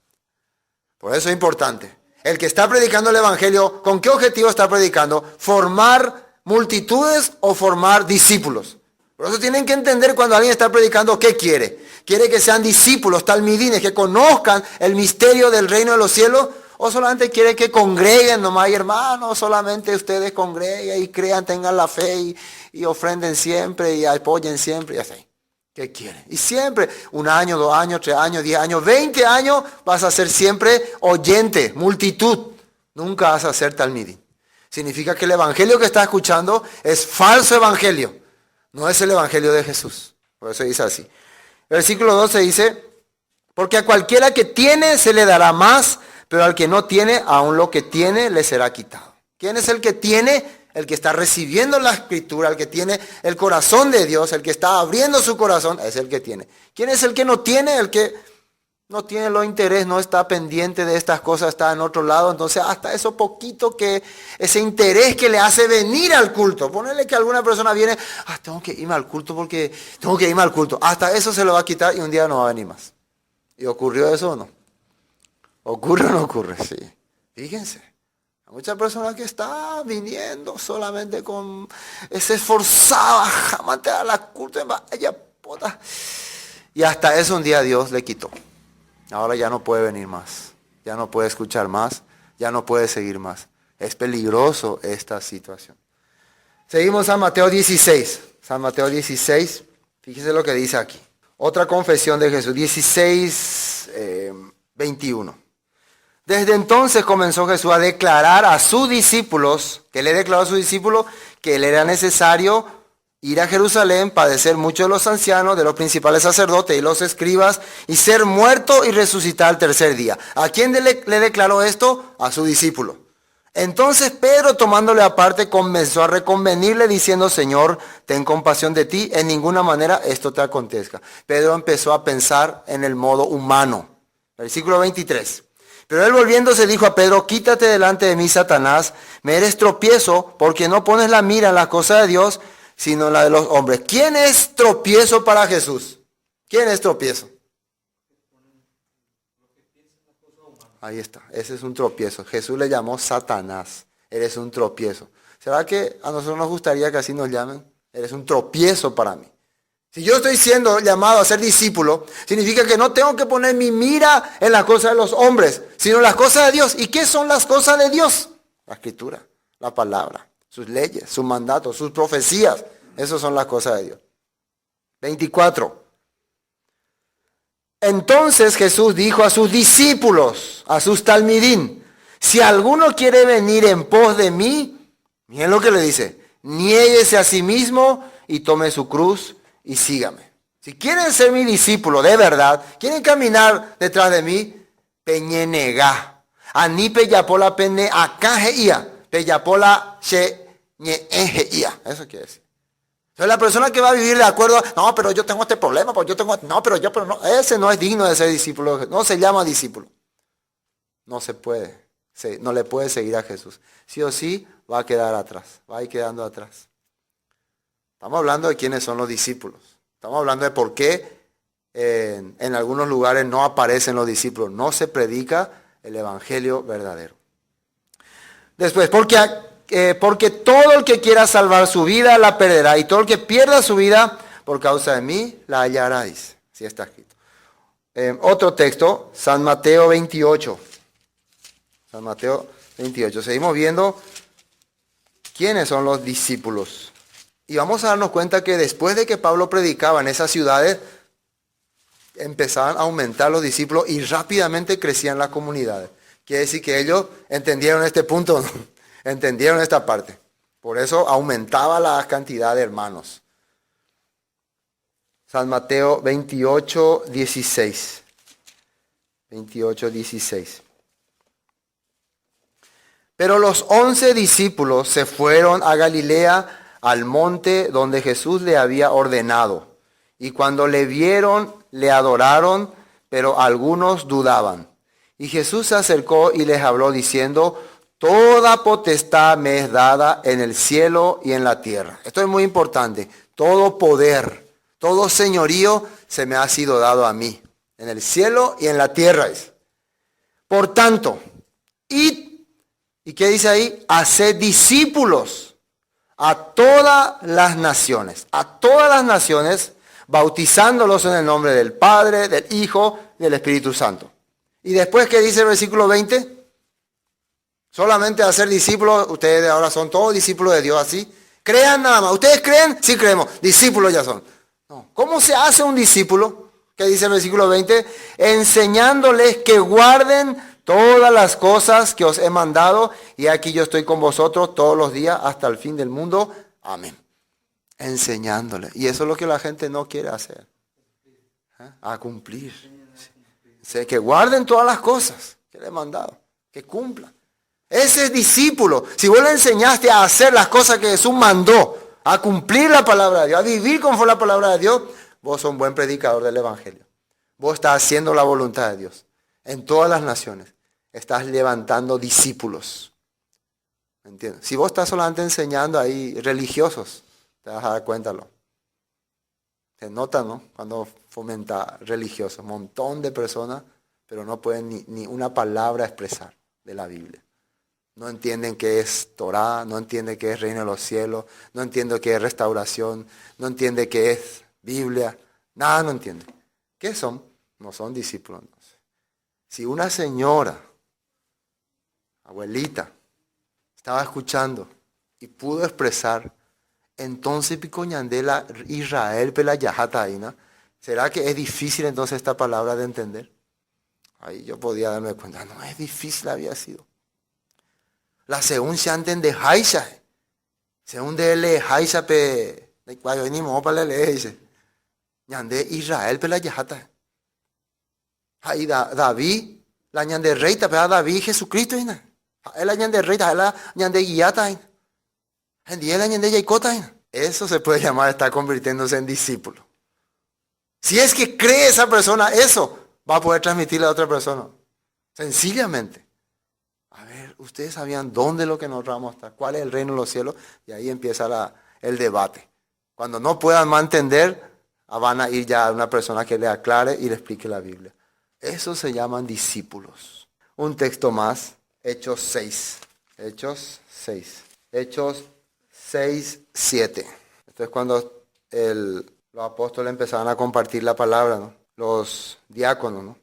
Por eso es importante. El que está predicando el evangelio, ¿con qué objetivo está predicando? ¿Formar multitudes o formar discípulos? Por eso tienen que entender cuando alguien está predicando, ¿qué quiere? ¿Quiere que sean discípulos, talmidines, que conozcan el misterio del reino de los cielos? ¿O solamente quiere que congreguen nomás, y hermanos, solamente ustedes congreguen y crean, tengan la fe y ofrenden siempre y apoyen siempre y así? ¿Qué quiere? Y siempre, 1 año, 2 años, 3 años, 10 años, 20 años, vas a ser siempre oyente, multitud. Nunca vas a ser talmidín. Significa que el evangelio que está escuchando es falso evangelio. No es el evangelio de Jesús. Por eso dice así. Versículo 12 dice, porque a cualquiera que tiene se le dará más, pero al que no tiene, aun lo que tiene le será quitado. ¿Quién es el que tiene? El que está recibiendo la escritura, el que tiene el corazón de Dios, el que está abriendo su corazón, es el que tiene. ¿Quién es el que no tiene? El que no tiene los interés, no está pendiente de estas cosas, está en otro lado. Entonces hasta eso poquito que ese interés que le hace venir al culto. Ponerle que alguna persona viene, tengo que irme al culto porque tengo que irme al culto. Hasta eso se lo va a quitar y un día no va a venir más. ¿Y ocurrió eso o no? ¿Ocurre o no ocurre? Sí. Fíjense. Muchas personas que están viniendo solamente con ese esforzado, jamás te da la culto, vaya puta. Y hasta eso un día Dios le quitó. Ahora ya no puede venir más, ya no puede escuchar más, ya no puede seguir más. Es peligroso esta situación. Seguimos San Mateo 16. San Mateo 16, fíjese lo que dice aquí. Otra confesión de Jesús, 16, 21. Desde entonces comenzó Jesús a declarar a sus discípulos, que le declaró a sus discípulos que le era necesario ir a Jerusalén, padecer mucho de los ancianos, de los principales sacerdotes y los escribas, y ser muerto y resucitar al tercer día. ¿A quién le declaró esto? A su discípulo. Entonces Pedro, tomándole aparte, comenzó a reconvenirle diciendo, Señor, ten compasión de ti, en ninguna manera esto te acontezca. Pedro empezó a pensar en el modo humano. Versículo 23. Pero él volviéndose dijo a Pedro, quítate delante de mí, Satanás, me eres tropiezo, porque no pones la mira en las cosas de Dios, sino en la de los hombres. ¿Quién es tropiezo para Jesús? ¿Quién es tropiezo? Ahí está, ese es un tropiezo. Jesús le llamó Satanás, eres un tropiezo. ¿Será que a nosotros nos gustaría que así nos llamen? Eres un tropiezo para mí. Si yo estoy siendo llamado a ser discípulo, significa que no tengo que poner mi mira en las cosas de los hombres, sino en las cosas de Dios. ¿Y qué son las cosas de Dios? La escritura, la palabra, sus leyes, sus mandatos, sus profecías. Esas son las cosas de Dios. 24. Entonces Jesús dijo a sus discípulos, a sus talmidín, si alguno quiere venir en pos de mí, miren lo que le dice, niéguese a sí mismo y tome su cruz y sígame. Si quieren ser mi discípulo de verdad, quieren caminar detrás de mí, peñenega. Ani peyapola pene acajeía, peyapola she ñeejeía. Eso quiere decir. Entonces la persona que va a vivir de acuerdo, no, pero yo tengo este problema, pues yo tengo, pero no, ese no es digno de ser discípulo, no se llama discípulo. No se puede, no le puede seguir a Jesús. Sí o sí va a quedar atrás, va a ir quedando atrás. Estamos hablando de quiénes son los discípulos. Estamos hablando de por qué en algunos lugares no aparecen los discípulos. No se predica el evangelio verdadero. Después, porque todo el que quiera salvar su vida la perderá. Y todo el que pierda su vida por causa de mí la hallará, dice. Así está escrito. Otro texto, San Mateo 28. San Mateo 28. Seguimos viendo quiénes son los discípulos. Y vamos a darnos cuenta que después de que Pablo predicaba en esas ciudades, empezaban a aumentar los discípulos y rápidamente crecían las comunidades. Quiere decir que ellos entendieron este punto, ¿no? Entendieron esta parte. Por eso aumentaba la cantidad de hermanos. San Mateo 28, 16. 28, 16. Pero los 11 discípulos se fueron a Galilea, al monte donde Jesús le había ordenado. Y cuando le vieron, le adoraron, pero algunos dudaban. Y Jesús se acercó y les habló diciendo, toda potestad me es dada en el cielo y en la tierra. Esto es muy importante. Todo poder, todo señorío se me ha sido dado a mí. En el cielo y en la tierra es. Por tanto, id, ¿y qué dice ahí? Haced discípulos a todas las naciones, bautizándolos en el nombre del Padre, del Hijo y del Espíritu Santo. Y después, ¿qué dice el versículo 20? Solamente hacer discípulos, ustedes ahora son todos discípulos de Dios, así. Crean nada más. ¿Ustedes creen? Sí creemos. Discípulos ya son. No. ¿Cómo se hace un discípulo? ¿Qué dice el versículo 20? Enseñándoles que guarden todas las cosas que os he mandado, y aquí yo estoy con vosotros todos los días hasta el fin del mundo. Amén. Enseñándole. Y eso es lo que la gente no quiere hacer. A cumplir. Sí, que guarden todas las cosas que le he mandado. Que cumplan. Ese es discípulo. Si vos le enseñaste a hacer las cosas que Jesús mandó, a cumplir la palabra de Dios, a vivir conforme a la palabra de Dios, vos sos un buen predicador del Evangelio. Vos estás haciendo la voluntad de Dios. En todas las naciones. Estás levantando discípulos. ¿Me entiendes? Si vos estás solamente enseñando ahí religiosos, te vas a dar cuenta. Se nota, ¿no? Cuando fomenta religiosos. Un montón de personas, pero no pueden ni una palabra expresar de la Biblia. No entienden qué es Torá, no entienden qué es reino de los cielos, no entienden qué es restauración, no entienden qué es Biblia. Nada no entienden. ¿Qué son? No son discípulos. Si una señora, abuelita, estaba escuchando y pudo expresar, entonces picoñandela Israel pelayajataina, ¿será que es difícil entonces esta palabra de entender? Ahí yo podía darme cuenta, no es difícil había sido. La según se anden de Haisha, según de le Haisha pe, de cual ni mo para le dice, ñande Israel pelayajata. Ahí David, la ñande reita, pero David Jesucristo ina. Él la ñande reita, él la ñande guiata ina. En día la ñande yaicota ina. Eso se puede llamar estar convirtiéndose en discípulo. Si es que cree esa persona eso, va a poder transmitirle a otra persona. Sencillamente. A ver, ustedes sabían dónde es lo que nosotros vamos a estar, cuál es el reino de los cielos, y ahí empieza el debate. Cuando no puedan más entender, van a ir ya a una persona que le aclare y le explique la Biblia. Eso se llaman discípulos. Un texto más, Hechos 6. Hechos 6. Hechos 6, 7. Esto es cuando los apóstoles empezaban a compartir la palabra, ¿no? Los diáconos, ¿no?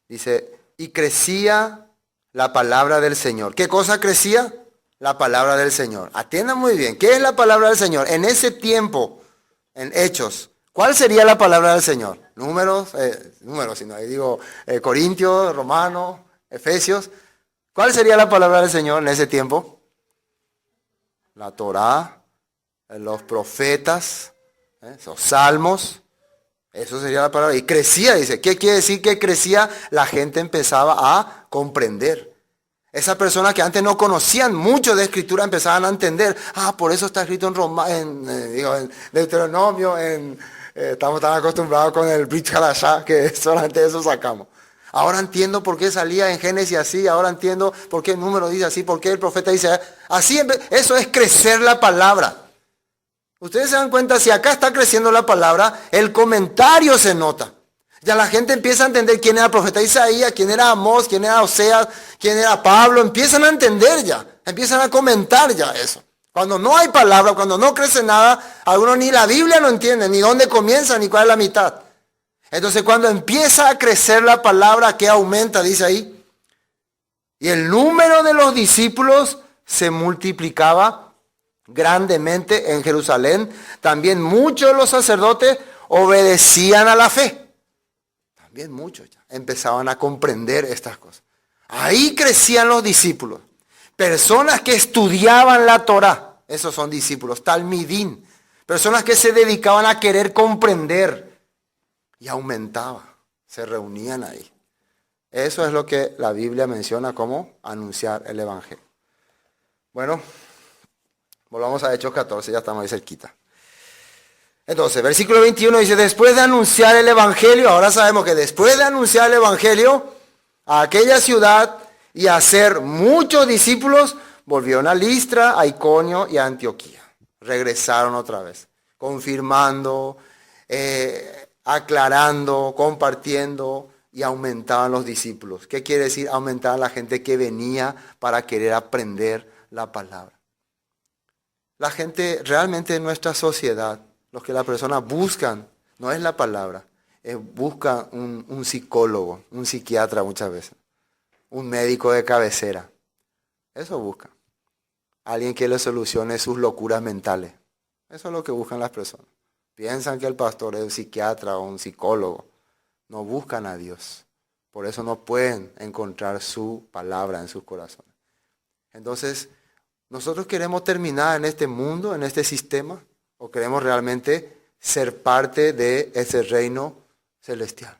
Dice, y crecía la palabra del Señor. ¿Qué cosa crecía? La palabra del Señor. Atiendan muy bien. ¿Qué es la palabra del Señor? En ese tiempo, en Hechos, ¿cuál sería la palabra del Señor? Números, sino ahí digo Corintios, Romanos, Efesios. ¿Cuál sería la palabra del Señor en ese tiempo? La Torá, los profetas, los salmos. Eso sería la palabra. Y crecía, dice. ¿Qué quiere decir que crecía? La gente empezaba a comprender. Esas personas que antes no conocían mucho de escritura empezaban a entender. Por eso está escrito en Deuteronomio, estamos tan acostumbrados con el Brit Hadashah que solamente eso sacamos. Ahora entiendo por qué salía en Génesis así, ahora entiendo por qué el número dice así, por qué el profeta dice así. Eso es crecer la palabra. Ustedes se dan cuenta, si acá está creciendo la palabra, el comentario se nota. Ya la gente empieza a entender quién era el profeta Isaías, quién era Amós, quién era Oseas, quién era Pablo. Empiezan a entender ya, empiezan a comentar ya eso. Cuando no hay palabra, cuando no crece nada, algunos ni la Biblia no entienden, ni dónde comienza, ni cuál es la mitad. Entonces cuando empieza a crecer la palabra, ¿qué aumenta? Dice ahí. Y el número de los discípulos se multiplicaba grandemente en Jerusalén. También muchos de los sacerdotes obedecían a la fe. También muchos ya empezaban a comprender estas cosas. Ahí crecían los discípulos. Personas que estudiaban la Torá. Esos son discípulos. Talmidín. Personas que se dedicaban a querer comprender. Y aumentaba. Se reunían ahí. Eso es lo que la Biblia menciona como anunciar el Evangelio. Bueno, volvamos a Hechos 14, ya estamos ahí cerquita. Entonces, versículo 21 dice, después de anunciar el Evangelio, ahora sabemos que después de anunciar el Evangelio a aquella ciudad y hacer muchos discípulos, volvieron a Listra, a Iconio y a Antioquía. Regresaron otra vez, confirmando, aclarando, compartiendo y aumentaban los discípulos. ¿Qué quiere decir? Aumentaban la gente que venía para querer aprender la palabra. La gente realmente en nuestra sociedad, lo que las personas buscan, no es la palabra, buscan un psicólogo, un psiquiatra muchas veces, un médico de cabecera. Eso buscan. Alguien que les solucione sus locuras mentales. Eso es lo que buscan las personas. Piensan que el pastor es un psiquiatra o un psicólogo. No buscan a Dios. Por eso no pueden encontrar su palabra en sus corazones. Entonces, ¿nosotros queremos terminar en este mundo, en este sistema? ¿O queremos realmente ser parte de ese reino celestial?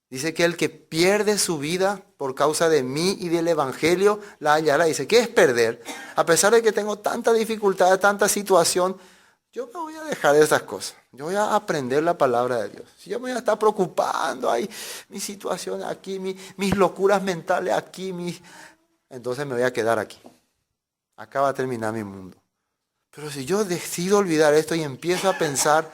Dice que el que pierde su vida por causa de mí y del evangelio, la hallará. Dice, ¿qué es perder? A pesar de que tengo tanta dificultad, tanta situación, yo me voy a dejar de esas cosas. Yo voy a aprender la palabra de Dios. Si yo me voy a estar preocupando, ahí, mi situación aquí, mis locuras mentales aquí, entonces me voy a quedar aquí. Acá va a terminar mi mundo. Pero si yo decido olvidar esto y empiezo a pensar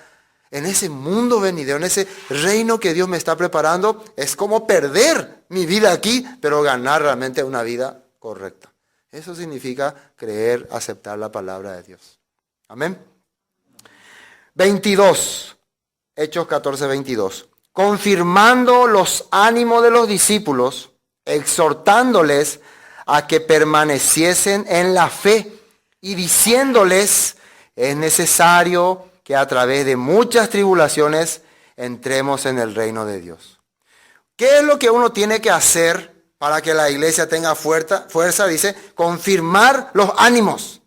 en ese mundo venidero, en ese reino que Dios me está preparando, es como perder mi vida aquí, pero ganar realmente una vida correcta. Eso significa creer, aceptar la palabra de Dios. Amén. 22, Hechos 14, 22. Confirmando los ánimos de los discípulos, exhortándoles a que permaneciesen en la fe y diciéndoles, es necesario que a través de muchas tribulaciones entremos en el reino de Dios. ¿Qué es lo que uno tiene que hacer para que la iglesia tenga fuerza? Dice, confirmar los ánimos.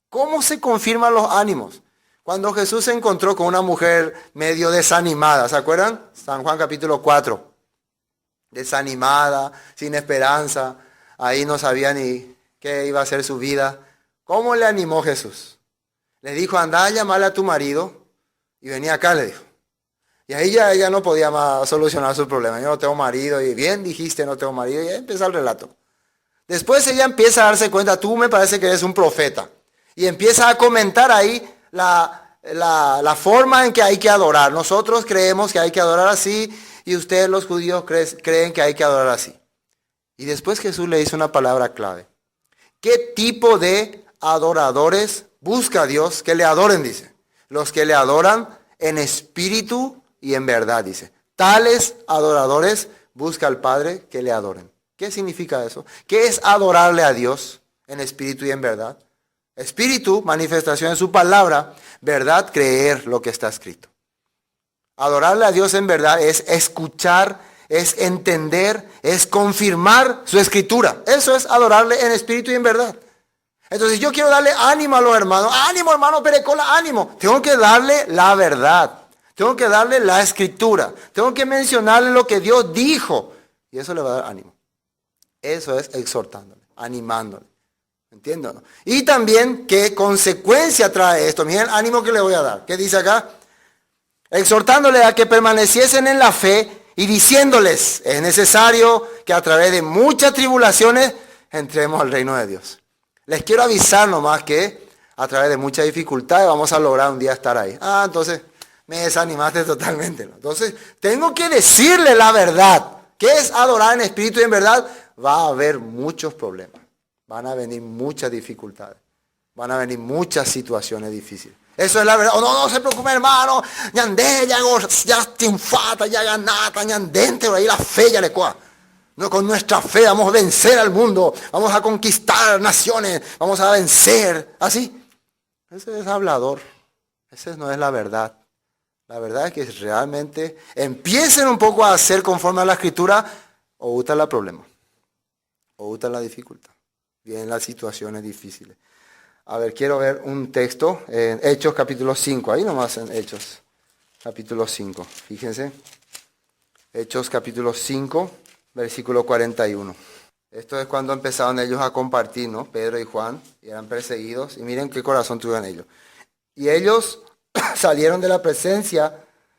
¿Cómo se confirman los ánimos? Cuando Jesús se encontró con una mujer medio desanimada, ¿se acuerdan? San Juan capítulo 4. Desanimada, sin esperanza, ahí no sabía ni qué iba a ser su vida. ¿Cómo le animó Jesús? Le dijo, anda a llamarle a tu marido y venía acá, le dijo. Y ahí ya ella no podía más solucionar su problema. Yo no tengo marido, y bien dijiste, no tengo marido, y ahí empieza el relato. Después ella empieza a darse cuenta, tú me parece que eres un profeta. Y empieza a comentar ahí la forma en que hay que adorar. Nosotros creemos que hay que adorar así, y ustedes los judíos creen que hay que adorar así. Y después Jesús le dice una palabra clave. ¿Qué tipo de adoradores busca a Dios que le adoren? Dice. Los que le adoran en espíritu y en verdad, dice. Tales adoradores busca al Padre que le adoren. ¿Qué significa eso? ¿Qué es adorarle a Dios en espíritu y en verdad? Espíritu, manifestación en su palabra. Verdad, creer lo que está escrito. Adorarle a Dios en verdad es escuchar, es entender, es confirmar su escritura. Eso es adorarle en espíritu y en verdad. Entonces yo quiero darle ánimo a los hermanos. Ánimo, hermano Perecola, ánimo. Tengo que darle la verdad. Tengo que darle la escritura. Tengo que mencionarle lo que Dios dijo. Y eso le va a dar ánimo. Eso es exhortándole, animándole. ¿Entienden? Y también, ¿qué consecuencia trae esto? Miren el ánimo que le voy a dar. ¿Qué dice acá? Exhortándole a que permaneciesen en la fe y diciéndoles, es necesario que a través de muchas tribulaciones entremos al reino de Dios. Les quiero avisar nomás que a través de muchas dificultades vamos a lograr un día estar ahí. Entonces me desanimaste totalmente, ¿no? Entonces tengo que decirle la verdad. ¿Qué es adorar en espíritu y en verdad? Va a haber muchos problemas. Van a venir muchas dificultades. Van a venir muchas situaciones difíciles. Eso es la verdad. No se preocupe, hermano. Ñandé, ya triunfata, ya ganata, ñandente, por ahí la fe ya le coa. No, con nuestra fe vamos a vencer al mundo. Vamos a conquistar naciones. Vamos a vencer. Así. Ese es hablador. Esa no es la verdad. La verdad es que realmente empiecen un poco a hacer conforme a la escritura o gusta el problema. O gusta la dificultad. Vienen las situaciones difíciles. A ver, quiero ver un texto en Hechos capítulo 5. Ahí nomás en Hechos capítulo 5. Fíjense. Hechos capítulo 5, versículo 41. Esto es cuando empezaron ellos a compartir, ¿no? Pedro y Juan, y eran perseguidos. Y miren qué corazón tuvieron ellos. Y ellos salieron de la presencia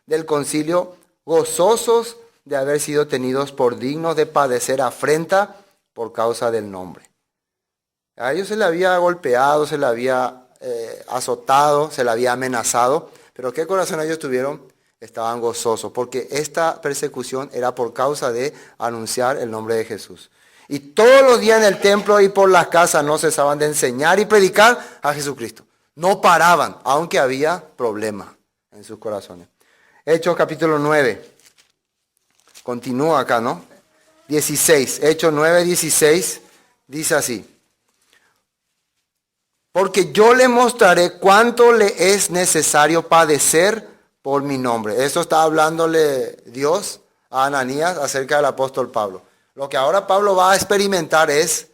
del concilio gozosos de haber sido tenidos por dignos de padecer afrenta por causa del nombre. A ellos se le había golpeado, se le había azotado, se le había amenazado, pero ¿qué corazón ellos tuvieron? Estaban gozosos, porque esta persecución era por causa de anunciar el nombre de Jesús. Y todos los días en el templo y por las casas no cesaban de enseñar y predicar a Jesucristo. No paraban, aunque había problemas en sus corazones. Hechos capítulo 9. Continúa acá, ¿no? 16. Hechos 9, 16. Dice así. Porque yo le mostraré cuánto le es necesario padecer por mi nombre. Eso está hablándole Dios a Ananías acerca del apóstol Pablo. Lo que ahora Pablo va a experimentar es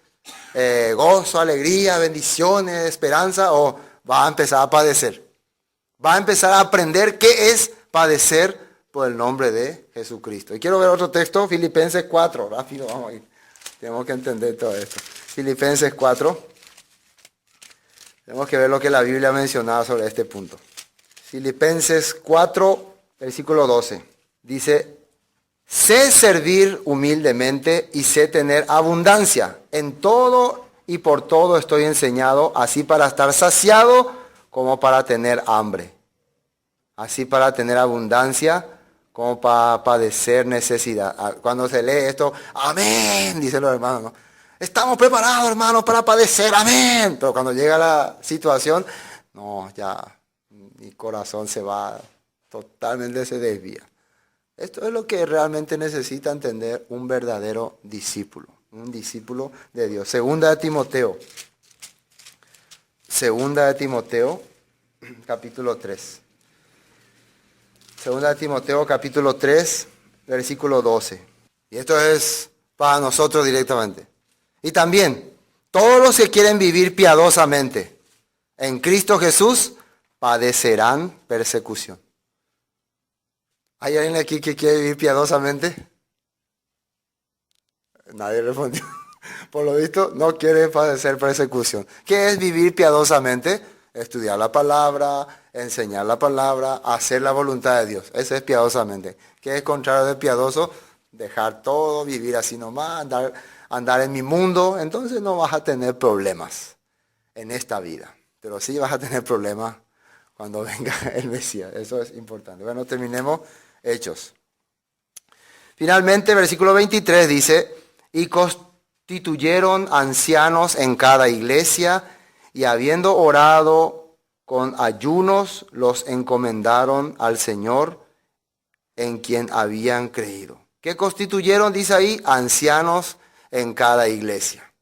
gozo, alegría, bendiciones, esperanza, o va a empezar a padecer. Va a empezar a aprender qué es padecer por el nombre de Jesucristo. Y quiero ver otro texto, Filipenses 4. Rápido, vamos a ir. Tenemos que entender todo esto. Filipenses 4. Tenemos que ver lo que la Biblia ha mencionado sobre este punto. Filipenses 4, versículo 12. Dice: sé servir humildemente y sé tener abundancia. En todo y por todo estoy enseñado, así para estar saciado como para tener hambre. Así para tener abundancia como para padecer necesidad. Cuando se lee esto, amén, dicen los hermanos, ¿no? Estamos preparados, hermanos, para padecer, amén. Pero cuando llega la situación, no, ya mi corazón se va, totalmente se desvía. Esto es lo que realmente necesita entender un verdadero discípulo, un discípulo de Dios. Segunda de Timoteo, capítulo 3. Segunda de Timoteo, capítulo 3, versículo 12. Y esto es para nosotros directamente. Y también, todos los que quieren vivir piadosamente en Cristo Jesús padecerán persecución. ¿Hay alguien aquí que quiere vivir piadosamente? Nadie respondió. Por lo visto, no quiere padecer persecución. ¿Qué es vivir piadosamente? Estudiar la palabra, enseñar la palabra, hacer la voluntad de Dios. Eso es piadosamente. ¿Qué es contrario de piadoso? Dejar todo, vivir así nomás, andar en mi mundo. Entonces no vas a tener problemas en esta vida. Pero sí vas a tener problemas cuando venga el Mesías. Eso es importante. Bueno, terminemos Hechos. Finalmente, versículo 23 dice: y constituyeron ancianos en cada iglesia, y habiendo orado con ayunos, los encomendaron al Señor en quien habían creído. ¿Qué constituyeron? Dice ahí, ancianos en cada iglesia.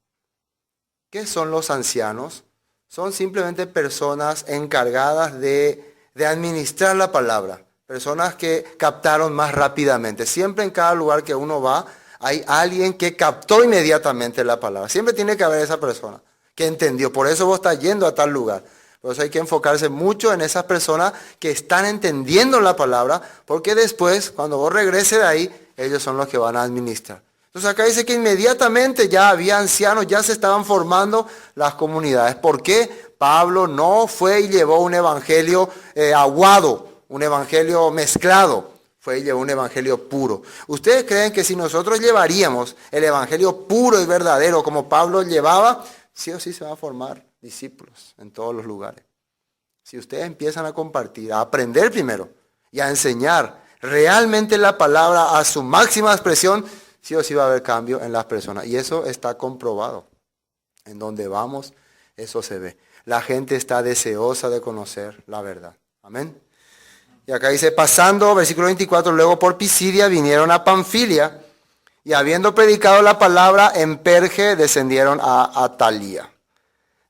¿Qué son los ancianos? Son simplemente personas encargadas de administrar la palabra. Personas que captaron más rápidamente. Siempre en cada lugar que uno va, hay alguien que captó inmediatamente la palabra. Siempre tiene que haber esa persona que entendió. Por eso vos estás yendo a tal lugar. Por eso hay que enfocarse mucho en esas personas que están entendiendo la palabra, porque después, cuando vos regreses de ahí, ellos son los que van a administrar. Entonces acá dice que inmediatamente ya había ancianos, ya se estaban formando las comunidades. ¿Por qué? Pablo no fue y llevó un evangelio aguado, un evangelio mezclado. Fue y llevó un evangelio puro. ¿Ustedes creen que si nosotros llevaríamos el evangelio puro y verdadero como Pablo llevaba, sí o sí se van a formar discípulos en todos los lugares? Si ustedes empiezan a compartir, a aprender primero y a enseñar realmente la palabra a su máxima expresión, sí o sí va a haber cambio en las personas. Y eso está comprobado. En donde vamos, eso se ve. La gente está deseosa de conocer la verdad. Amén. Y acá dice, pasando, versículo 24, luego por Pisidia vinieron a Panfilia, y habiendo predicado la palabra en Perge, descendieron a Atalía.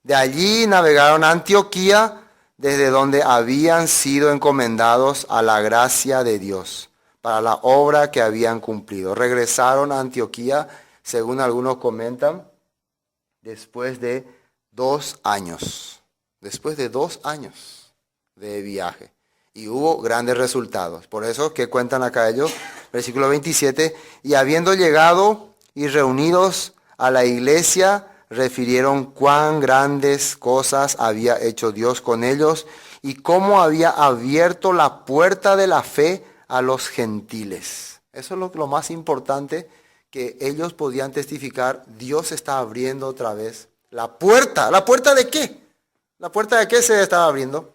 De allí navegaron a Antioquía, desde donde habían sido encomendados a la gracia de Dios, para la obra que habían cumplido. Regresaron a Antioquía, según algunos comentan, después de 2 años. Después de 2 años de viaje. Y hubo grandes resultados. Por eso que cuentan acá ellos, versículo 27, y habiendo llegado y reunidos a la iglesia, refirieron cuán grandes cosas había hecho Dios con ellos y cómo había abierto la puerta de la fe a los gentiles. Eso es lo más importante, que ellos podían testificar. Dios está abriendo otra vez la puerta. ¿La puerta de qué? ¿La puerta de qué se estaba abriendo?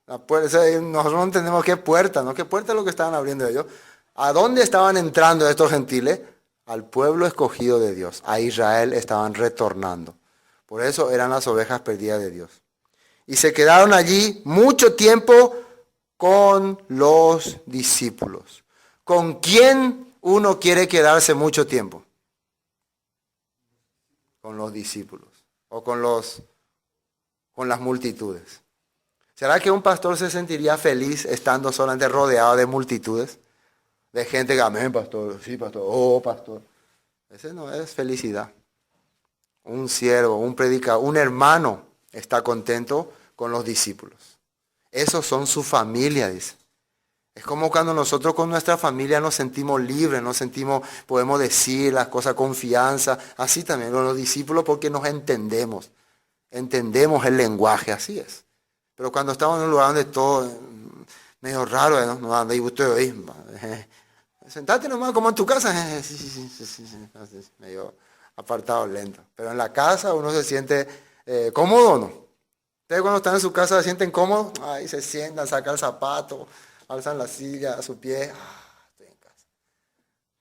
La puerta, nosotros no entendemos qué puerta, ¿no? ¿Qué puerta es lo que estaban abriendo ellos? ¿A dónde estaban entrando estos gentiles? Al pueblo escogido de Dios. A Israel estaban retornando. Por eso eran las ovejas perdidas de Dios. Y se quedaron allí mucho tiempo con los discípulos. ¿Con quién uno quiere quedarse mucho tiempo? Con los discípulos. O con las multitudes. ¿Será que un pastor se sentiría feliz estando solamente rodeado de multitudes? De gente que, amén, pastor, sí, pastor, oh, pastor. Ese no es felicidad. Un siervo, un predicador, un hermano está contento con los discípulos. Esos son su familia, dice. Es como cuando nosotros con nuestra familia nos sentimos libres, podemos decir las cosas con confianza. Así también con los discípulos porque nos entendemos. Entendemos el lenguaje, así es. Pero cuando estamos en un lugar donde todo medio raro, ¿no? No anda y usted ahí. Sentate nomás como en tu casa. Sí. Medio apartado, lento. Pero en la casa uno se siente cómodo, ¿no? Ustedes cuando están en su casa se sienten cómodos. Ahí se sientan, sacan el zapato, alzan la silla a su pie. Estoy en casa.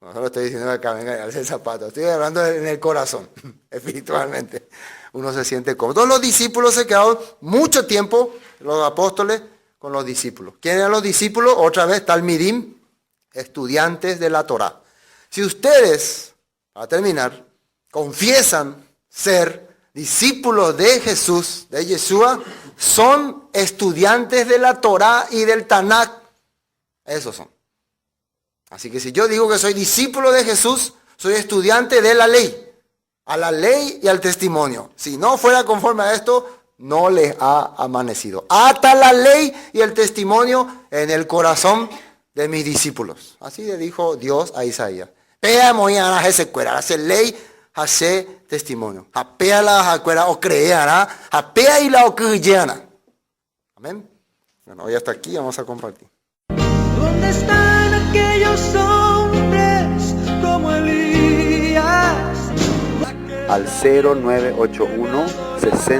No solo estoy diciendo que acá venga y alce el zapato. Estoy hablando en el corazón, espiritualmente. Uno se siente cómodo. Todos los discípulos se quedaron mucho tiempo, los apóstoles, con los discípulos. ¿Quiénes eran los discípulos? Otra vez, Talmidim, estudiantes de la Torá. Si ustedes, para terminar, confiesan ser discípulos de Jesús, de Yeshua, son estudiantes de la Torá y del Tanakh. Esos son. Así que si yo digo que soy discípulo de Jesús, soy estudiante de la ley. A la ley y al testimonio. Si no fuera conforme a esto, no les ha amanecido. Ata la ley y el testimonio en el corazón de mis discípulos. Así le dijo Dios a Isaías. Pea moya hace cuera, hace ley, hace testimonio. Apea la cuera o creana, apea y la ocuyana. Amén. Bueno, hoy hasta aquí vamos a compartir. ¿Dónde están aquellos hombres como Elías? Al 0981 60